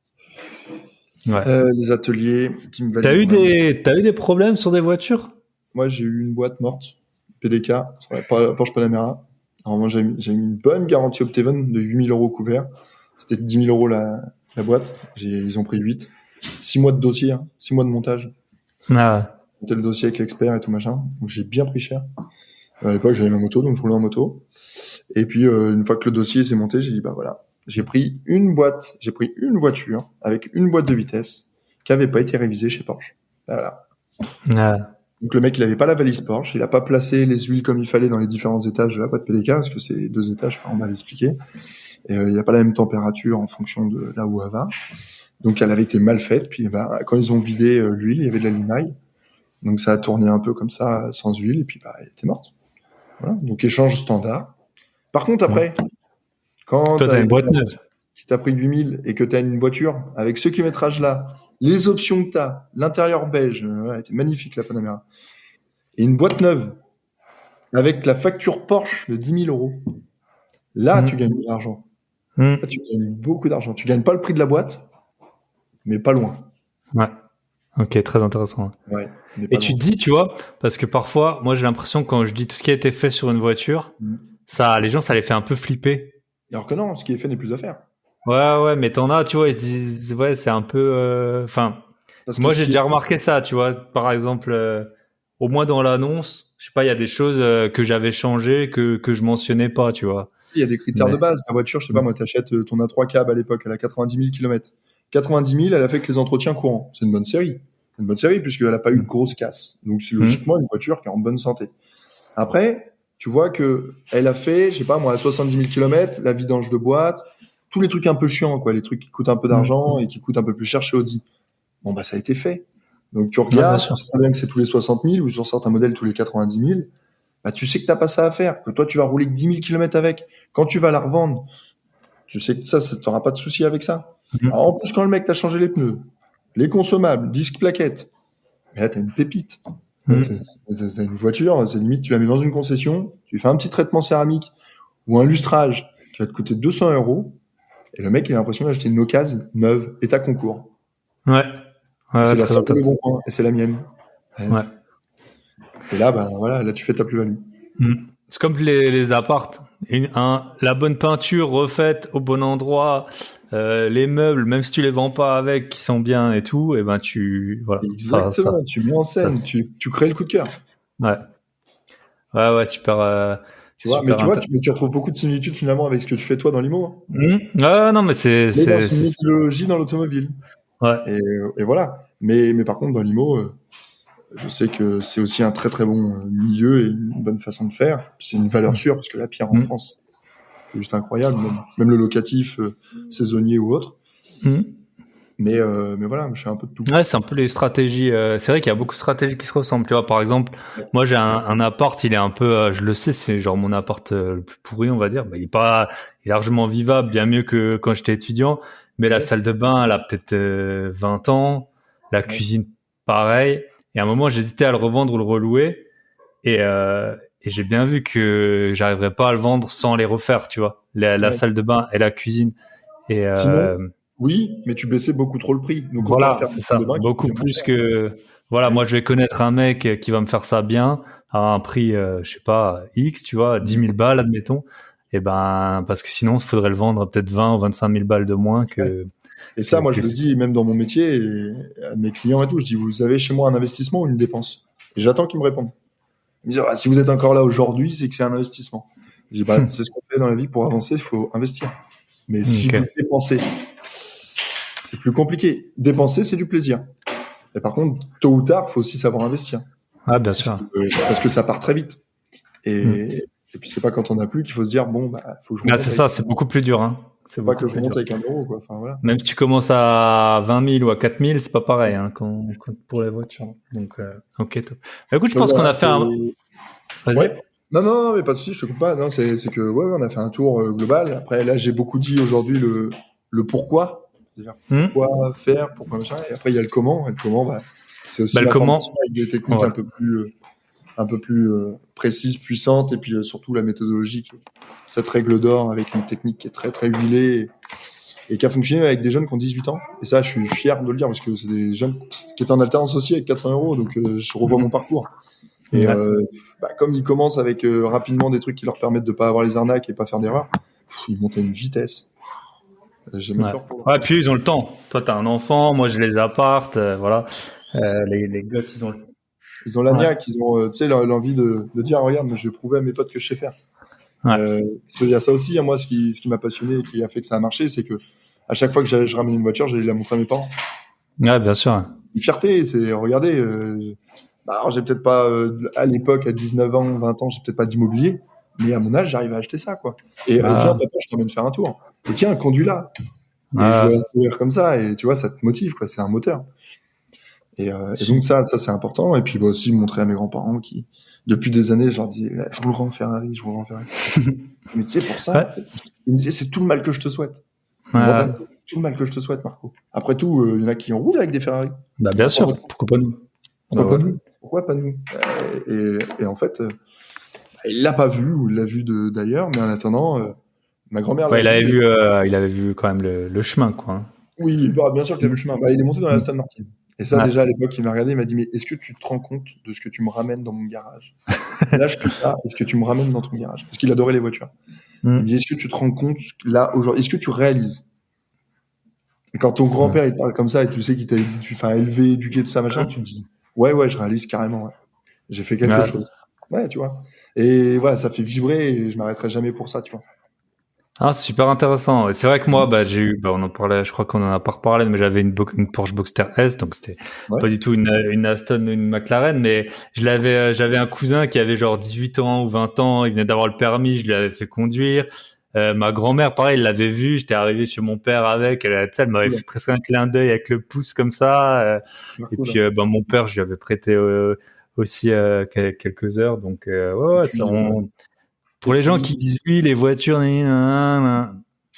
Ouais. Les ateliers qui me valident. T'as eu des problèmes sur des voitures? Moi, j'ai eu une boîte morte, PDK, sur la Porsche Panamera. Alors moi, j'ai eu une bonne garantie Opteven de 8 000 € couvert. C'était 10 000 € la boîte. Ils ont pris 8. 6 mois de dossier, 6 mois de montage. Monter le dossier avec l'expert et tout machin. Donc j'ai bien pris cher. À l'époque, j'avais ma moto, donc je roulais en moto. Et puis, une fois que le dossier s'est monté, j'ai dit, voilà. J'ai pris une voiture avec une boîte de vitesse qui avait pas été révisée chez Porsche. Voilà. Donc le mec, il avait pas la valise Porsche, il a pas placé les huiles comme il fallait dans les différents étages de la boîte PDK, parce que c'est 2 étages, on m'avait expliqué. Et il y a pas la même température en fonction de là où elle va. Donc elle avait été mal faite, puis quand ils ont vidé l'huile, il y avait de la limaille. Donc ça a tourné un peu comme ça, sans huile, et puis elle était morte. Voilà. Donc échange standard. Par contre, après, quand toi, t'as une boîte neuve qui t'a pris 8000 et que t'as une voiture avec ce kilométrage-là, les options que t'as, l'intérieur beige, était magnifique la Panamera, et une boîte neuve avec la facture Porsche de 10 000 €, là, tu gagnes de l'argent. Là, tu gagnes beaucoup d'argent. Tu gagnes pas le prix de la boîte, mais pas loin. Ouais. Ok, très intéressant. Ouais. Et tu te dis, tu vois, parce que parfois, moi, j'ai l'impression quand je dis tout ce qui a été fait sur une voiture, les gens, ça les fait un peu flipper. Alors que non, ce qui est fait n'est plus à faire. Ouais, mais t'en as, tu vois, ils se disent, c'est un peu, moi, j'ai déjà remarqué ça, tu vois, par exemple, au moins dans l'annonce, je sais pas, il y a des choses que j'avais changées, que je mentionnais pas, tu vois. Il y a des critères de base. Ta voiture, je sais pas, moi, t'achètes ton A3 cab à l'époque, elle a 90 000 km. 90 000, elle a fait que les entretiens courants. C'est une bonne série. Une bonne série puisqu'elle a pas eu de grosse casse. Donc, c'est logiquement une voiture qui est en bonne santé. Après, tu vois que elle a fait, je sais pas, moi, à 70 000 km, la vidange de boîte, tous les trucs un peu chiants, quoi, les trucs qui coûtent un peu d'argent et qui coûtent un peu plus cher chez Audi. Bon, ça a été fait. Donc, tu regardes, tu sais bien que c'est tous les 60 000 ou sur certains modèles tous les 90 000. Tu sais que t'as pas ça à faire, que toi, tu vas rouler que 10 000 km avec. Quand tu vas la revendre, tu sais que ça t'auras pas de souci avec ça. Alors, en plus, quand le mec t'a changé les pneus, les consommables, disques, plaquettes, mais là, t'as une pépite. T'as une voiture, c'est limite, tu la mets dans une concession, tu fais un petit traitement céramique ou un lustrage qui va te coûter 200 €, et le mec, il a l'impression d'acheter une occasion neuve, état concours. Ouais, c'est la seule Bon Coin, et c'est la mienne. Ouais. Et là, là, tu fais ta plus-value. C'est comme les appartes. La bonne peinture refaite au bon endroit, les meubles, même si tu les vends pas avec, qui sont bien et tout, et voilà. Exactement, tu mets en scène, tu crées le coup de cœur. Ouais, super. Tu vois, mais tu retrouves beaucoup de similitudes finalement avec ce que tu fais toi dans l'IMO. Non, mais Mais dans une méthodologie dans l'automobile. Ouais. Et voilà. Mais par contre, dans l'IMO, je sais que c'est aussi un très très bon milieu et une bonne façon de faire. Puis c'est une valeur sûre parce que la pierre en France, c'est juste incroyable. Même le locatif, saisonnier ou autre. Mais voilà, je fais un peu de tout. Ouais, c'est un peu les stratégies. C'est vrai qu'il y a beaucoup de stratégies qui se ressemblent. Tu vois, par exemple, moi j'ai un appart, il est un peu, je le sais, c'est genre mon appart le plus pourri, on va dire. Bah, il est largement vivable, bien mieux que quand j'étais étudiant. Mais la salle de bain, elle a peut-être 20 ans. La cuisine, pareil. Et à un moment, j'hésitais à le revendre ou le relouer. Et j'ai bien vu que j'arriverais pas à le vendre sans les refaire, tu vois. La salle de bain et la cuisine. Et sinon, oui, mais tu baissais beaucoup trop le prix. Donc voilà, c'est ça. Beaucoup plus que. Voilà, moi je vais connaître un mec qui va me faire ça bien à un prix, je sais pas, X, tu vois, 10 000 balles, admettons. Et ben, parce que sinon, il faudrait le vendre peut-être 20 ou 25 000 balles de moins que. Et ça, moi, je le dis même dans mon métier et à mes clients et tout. Je dis, vous avez chez moi un investissement ou une dépense? Et j'attends qu'ils me répondent. Ils me disent, si vous êtes encore là aujourd'hui, c'est que c'est un investissement. Je dis, c'est ce qu'on fait dans la vie pour avancer, il faut investir. Mais si vous dépensez, c'est plus compliqué. Dépenser, c'est du plaisir. Et par contre, tôt ou tard, il faut aussi savoir investir. Ah, bien sûr. Parce que ça part très vite. Et puis, c'est pas quand on n'a plus qu'il faut se dire, bon, faut que je remonte. C'est ça, c'est beaucoup plus dur, hein. C'est pas que je remonte avec 1 euro, quoi. Enfin, voilà. Même si tu commences à 20 000 ou à 4 000, c'est pas pareil, hein, pour les voitures. Donc, ok, top. Bah, écoute, je pense qu'on a fait un. Vas-y. Ouais. Non, mais pas de souci, je te coupe pas. Non, c'est que, on a fait un tour global. Après, là, j'ai beaucoup dit aujourd'hui le pourquoi. C'est-à-dire pourquoi faire, pourquoi machin. Et après, il y a le comment. Et le comment, c'est aussi le comment avec des techniques un peu plus précises, puissantes, et puis surtout la méthodologie, cette règle d'or avec une technique qui est très très huilée et qui a fonctionné avec des jeunes qui ont 18 ans. Et ça, je suis fier de le dire parce que c'est des jeunes qui étaient en alternance aussi avec 400 euros, donc je revois mon parcours. Et comme ils commencent avec rapidement des trucs qui leur permettent de pas avoir les arnaques et pas faire d'erreurs, ils montent à une vitesse. J'ai même peur pour puis ils ont le temps. Toi, t'as un enfant, moi, j'ai les appartes, voilà. Les gosses, ils ont la niaque, ils ont l'envie de dire regarde, moi, je vais prouver à mes potes que je sais faire. Il y a ça aussi, moi, ce qui m'a passionné et qui a fait que ça a marché, c'est que à chaque fois que je ramène une voiture, j'allais la montrer à mes parents. Ouais, bien sûr. Une fierté, c'est regardez. Alors, j'ai peut-être pas à l'époque, à 19 ans, 20 ans, j'ai peut-être pas d'immobilier, mais à mon âge, j'arrive à acheter ça, quoi. Et viens, papa, je t'emmène faire un tour. Et tiens, conduis là. Et je vais sourire comme ça, et tu vois, ça te motive, quoi. C'est un moteur. Et donc ça c'est important. Et puis aussi montrer à mes grands-parents qui, depuis des années, je leur dis, je roulerai en Ferrari. Mais tu sais, pour ça, ils me disaient, c'est tout le mal que je te souhaite. Tout le mal que je te souhaite, Marco. Après tout, il y en a qui en roulent avec des Ferrari. Bah bien sûr, pourquoi pas nous? Pourquoi pas nous? Et en fait, il l'a pas vu, ou il l'a vu d'ailleurs, mais en attendant, ma grand-mère il avait vu quand même le chemin, quoi. Oui, bien sûr qu'il a vu le chemin. Il est monté dans la Aston Martin. Et ça, déjà, à l'époque, il m'a regardé, il m'a dit, mais est-ce que tu te rends compte de ce que tu me ramènes dans mon garage? L'âge que ça, est-ce que tu me ramènes dans ton garage? Parce qu'il adorait les voitures. Il me dit, est-ce que tu te rends compte, là, aujourd'hui, est-ce que tu réalises? Et quand ton grand-père, il parle comme ça, et tu sais qu'il t'a élevé, éduqué, tout ça, machin, tu te dis, ouais, je réalise carrément, ouais. J'ai fait quelque chose. Ouais, tu vois. Et voilà, ça fait vibrer, et je m'arrêterai jamais pour ça, tu vois. Ah, c'est super intéressant. C'est vrai que moi, j'ai eu, on en parlait, je crois qu'on en a pas reparlé, mais j'avais une Porsche Boxster S, donc c'était pas du tout une Aston, une McLaren, mais j'avais un cousin qui avait genre 18 ans ou 20 ans, il venait d'avoir le permis, je lui avais fait conduire. Ma grand-mère, pareil, elle l'avait vu, j'étais arrivé chez mon père avec, elle m'avait fait presque un clin d'œil avec le pouce comme ça. Et puis, mon père, je lui avais prêté aussi quelques heures, donc pour les gens qui disent oui, les voitures,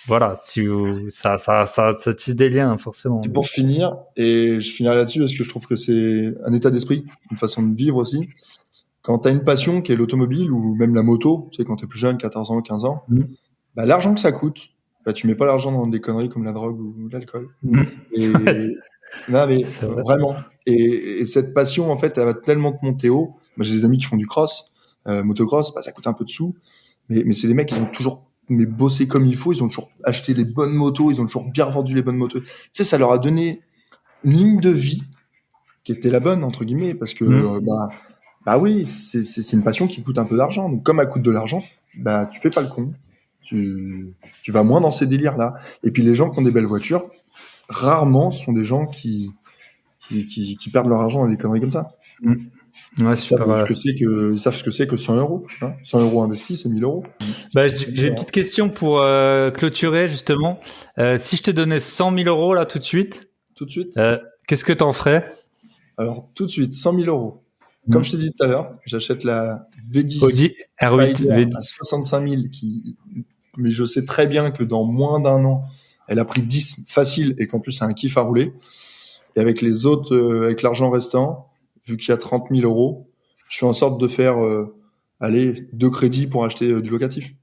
voilà, ça tisse des liens, forcément. Et pour finir, et je finirai là-dessus parce que je trouve que c'est un état d'esprit, une façon de vivre aussi. Quand tu as une passion qui est l'automobile ou même la moto, tu sais, quand tu es plus jeune, 14 ans, 15 ans, l'argent que ça coûte, tu mets pas l'argent dans des conneries comme la drogue ou l'alcool. Non, mais vraiment. Et cette passion, en fait, elle va tellement te monter haut. Moi, j'ai des amis qui font du cross, motocross, ça coûte un peu de sous. Mais c'est des mecs qui ont toujours bossé comme il faut, ils ont toujours acheté les bonnes motos, ils ont toujours bien vendu les bonnes motos. Tu sais, ça leur a donné une ligne de vie qui était la bonne, entre guillemets, parce que Bah oui, c'est une passion qui coûte un peu d'argent. Donc comme elle coûte de l'argent, bah tu fais pas le con. Tu vas moins dans ces délires-là. Et puis les gens qui ont des belles voitures, rarement sont des gens qui perdent leur argent dans des conneries comme ça. Mm. Ouais, Ils super. savent ils savent ce que c'est que 100 euros. Hein. 100 euros investis, c'est 1000 euros. Bah, j'ai une petite question pour clôturer, justement. Si je te donnais 100 000 euros, là, tout de suite, Tout de suite. qu'est-ce que t'en ferais? Alors, tout de suite, 100 000 euros. Comme je t'ai dit tout à l'heure, j'achète la V10 Audi R8 Spider à V10. 65 000 mais je sais très bien que dans moins d'un an, elle a pris 10 facile et qu'en plus, c'est un kiff à rouler. Et avec les autres, avec l'argent restant, vu qu'il y a 30 000 euros, je fais en sorte de faire, 2 crédits pour acheter du locatif.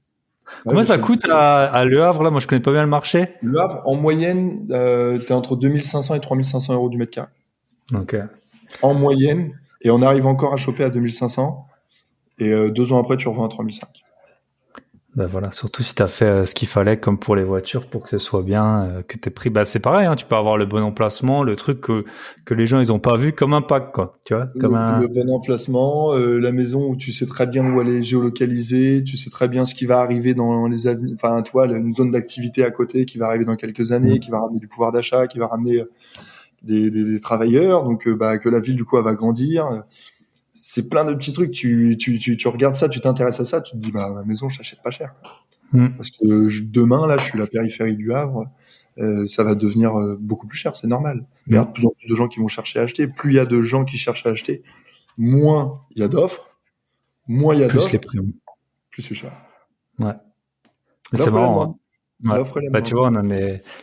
Combien ça coûte à Le Havre, là? Moi, je connais pas bien le marché. Le Havre, en moyenne, t'es entre 2500 et 3500 euros du mètre carré. Ok. En moyenne, et on arrive encore à choper à 2500, et 2 ans après, tu revends à 3500. Ben voilà, surtout si tu as fait ce qu'il fallait comme pour les voitures pour que ce soit bien, que tu pris. Bah c'est pareil, hein, tu peux avoir le bon emplacement, le truc que les gens ils ont pas vu comme un pack quoi, tu vois, comme Le bon emplacement, la maison où tu sais très bien où elle est géolocalisée, tu sais très bien ce qui va arriver dans les avenues, enfin tu vois, une zone d'activité à côté qui va arriver dans quelques années, qui va ramener du pouvoir d'achat, qui va ramener des travailleurs, donc que la ville du coup elle va grandir. C'est plein de petits trucs. Tu regardes ça, tu t'intéresses à ça, tu te dis bah ma maison je l'achète pas cher. Parce que demain là, je suis la périphérie du Havre, ça va devenir beaucoup plus cher, c'est normal. Il y a de plus en plus de gens qui vont chercher à acheter. Plus il y a de gens qui cherchent à acheter, moins il y a d'offres. Moins il y a plus d'offres, les prix. plus c'est cher. Ouais. Mais c'est marrant. Hein. Ouais. L'offre est la Bah, tu vois,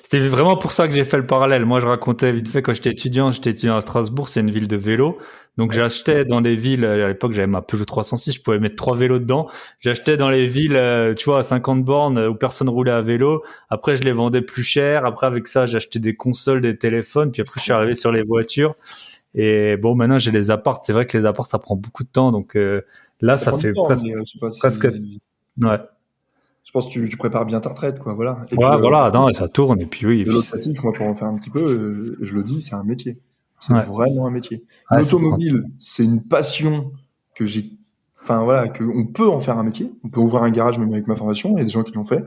c'était vraiment pour ça que j'ai fait le parallèle. Moi, je racontais vite fait quand j'étais étudiant à Strasbourg, c'est une ville de vélo. Donc, j'achetais dans des villes, à l'époque, j'avais ma Peugeot 306, je pouvais mettre 3 vélos dedans. J'achetais dans les villes, tu vois, à 50 bornes où personne roulait à vélo. Après, je les vendais plus cher. Après, avec ça, j'achetais des consoles, des téléphones. Puis après, je suis arrivé sur les voitures. Et bon, maintenant, j'ai les apparts. C'est vrai que les apparts, ça prend beaucoup de temps. Donc, là, ça fait presque, ouais. Je pense que tu prépares bien ta retraite, quoi, voilà. Et ouais, puis, voilà, non, et ça tourne, et puis oui. Le locatif, moi, pour en faire un petit peu, je le dis, c'est un métier. C'est vraiment un métier. Ouais, l'automobile, c'est une passion que j'ai, enfin, voilà, que on peut en faire un métier. On peut ouvrir un garage même avec ma formation. Il y a des gens qui l'ont fait.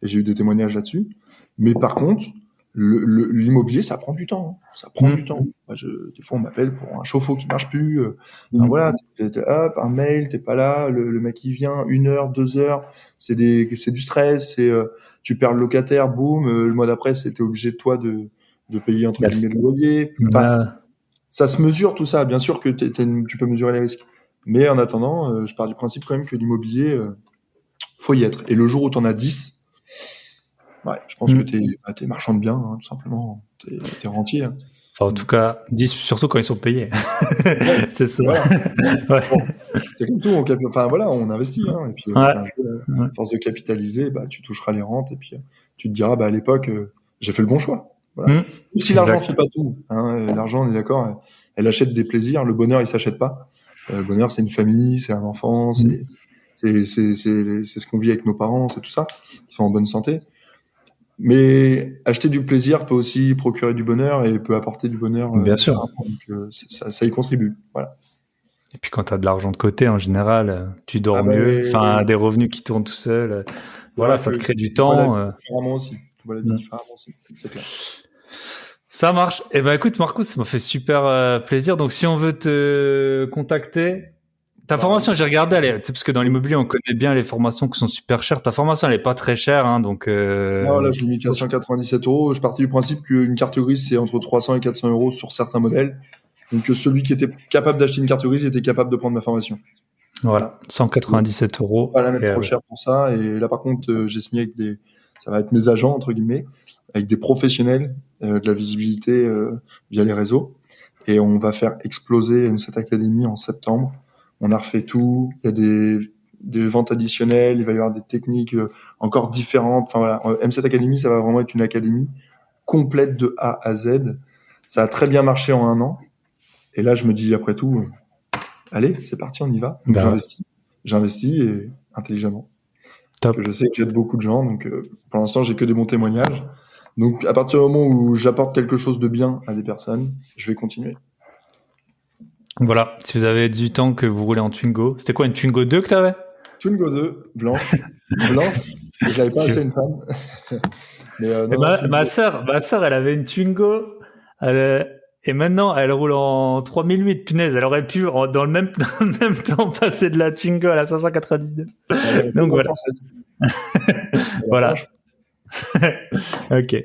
Et j'ai eu des témoignages là-dessus. Mais par contre, l'immobilier, ça prend du temps. Hein. Ça prend du temps. Moi, des fois, on m'appelle pour un chauffe-eau qui marche plus. Enfin, voilà, hop, un mail, t'es pas là. Le mec, il vient 1 heure, 2 heures. C'est du stress. Tu perds le locataire, boum. Le mois d'après, t'es obligé de toi de payer entre guillemets le loyer. Ça se mesure tout ça. Bien sûr que tu peux mesurer les risques. Mais en attendant, je pars du principe quand même que l'immobilier, faut y être. Et le jour où t'en as 10, ouais, je pense que t'es marchand de biens, hein, tout simplement. T'es rentier. Hein. Enfin, en tout cas, 10, surtout quand ils sont payés. Ouais, c'est ça. Voilà. Ouais. Bon, c'est comme tout, enfin voilà, on investit. Hein, et puis, à force de capitaliser, bah, tu toucheras les rentes. Et puis, tu te diras, bah, à l'époque, j'ai fait le bon choix. Voilà. Même si l'argent fait pas tout. Hein, l'argent, on est d'accord, elle achète des plaisirs. Le bonheur, il s'achète pas. Le bonheur, c'est une famille, c'est un enfant, c'est ce qu'on vit avec nos parents, c'est tout ça, qui sont en bonne santé. Mais acheter du plaisir peut aussi procurer du bonheur et peut apporter du bonheur. Bien sûr. Donc, ça y contribue. Voilà. Et puis quand tu as de l'argent de côté, en général, tu dors mieux. Enfin, des revenus qui tournent tout seuls. Voilà, ça te crée du temps. Différemment aussi. Voilà, différemment aussi. C'est clair. Ça marche. Eh ben, écoute, Marcus, ça m'a fait super plaisir. Donc, si on veut te contacter, ta formation, j'ai regardé, parce que dans l'immobilier, on connaît bien les formations qui sont super chères. Ta formation, elle est pas très chère, hein, donc. Non, là, je l'ai mis qu'à 197 €. Je partais du principe qu'une carte grise, c'est entre 300 et 400 € sur certains modèles. Donc, celui qui était capable d'acheter une carte grise était capable de prendre ma formation. Voilà, 197 €. Pas la mettre trop cher pour ça. Et là, par contre, j'ai signé avec ça va être mes agents, entre guillemets, avec des professionnels de la visibilité via les réseaux. Et on va faire exploser cette académie en septembre. On a refait tout. Il y a des ventes additionnelles. Il va y avoir des techniques encore différentes. Enfin, voilà. M7 Academy, ça va vraiment être une académie complète de A à Z. Ça a très bien marché en 1 an. Et là, je me dis, après tout, allez, c'est parti, on y va. Donc, j'investis et intelligemment. Top. Je sais que j'aide beaucoup de gens. Donc, pour l'instant, j'ai que des bons témoignages. Donc, à partir du moment où j'apporte quelque chose de bien à des personnes, je vais continuer. Voilà, si vous avez 18 ans que vous roulez en Twingo, c'était quoi, une Twingo 2 que t'avais? Twingo 2, blanche. Blanche, et j'avais pas acheté une femme. Mais Et non, non, ma Twingo. sœur, elle avait une Twingo, et maintenant elle roule en 3008. Punaise, elle aurait pu dans le même, dans le même temps passer de la Twingo à la 599. Elle avait fait Donc une voilà, française. Elle a pas un voilà. choix. Ok.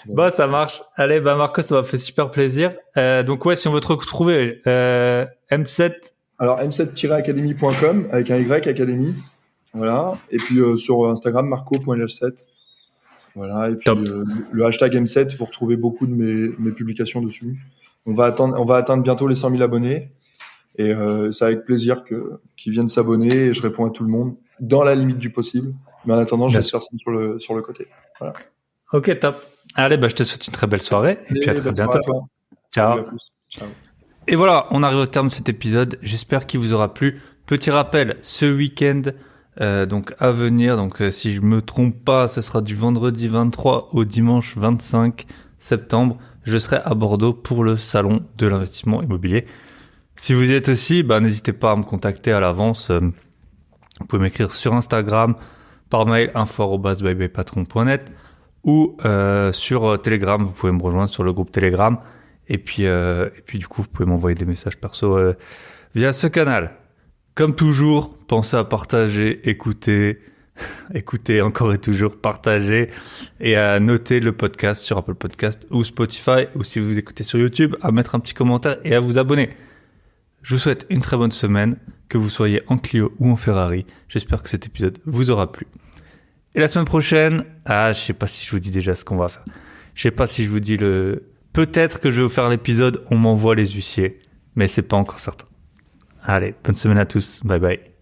Bon, ça marche. Allez, bah Marco, ça m'a fait super plaisir. Donc ouais, si on veut te retrouver, M7. Alors, m7-academy.com avec un Y académie. Voilà. Et puis sur Instagram, marco.lh7. Voilà. Et puis Top. le hashtag M7, vous retrouvez beaucoup de mes publications dessus. On va atteindre bientôt les 100 000 abonnés. Et c'est avec plaisir qu'ils viennent s'abonner et je réponds à tout le monde dans la limite du possible. Mais en attendant, je Bien laisse sûr. personne sur le côté. Voilà. Ok, top. Allez, bah je te souhaite une très belle soirée et puis à Allez, très bonne soirée bientôt. à toi. Ciao. Salut, à plus. Ciao. Et voilà, on arrive au terme de cet épisode. J'espère qu'il vous aura plu. Petit rappel, ce week-end, donc à venir, donc si je me trompe pas, ce sera du vendredi 23 au dimanche 25 septembre. Je serai à Bordeaux pour le salon de l'investissement immobilier. Si vous y êtes aussi, bah, n'hésitez pas à me contacter à l'avance. Vous pouvez m'écrire sur Instagram, par mail info@bybypatron.net ou sur Telegram. Vous pouvez me rejoindre sur le groupe Telegram. Et puis du coup, vous pouvez m'envoyer des messages perso via ce canal. Comme toujours, pensez à partager, écouter encore et toujours, partager et à noter le podcast sur Apple Podcast ou Spotify, ou si vous écoutez sur YouTube, à mettre un petit commentaire et à vous abonner. Je vous souhaite une très bonne semaine, que vous soyez en Clio ou en Ferrari. J'espère que cet épisode vous aura plu. Et la semaine prochaine, je sais pas si je vous dis déjà ce qu'on va faire. Je sais pas si je vous dis peut-être que je vais vous faire l'épisode On m'envoie les huissiers, mais c'est pas encore certain. Allez, bonne semaine à tous. Bye bye.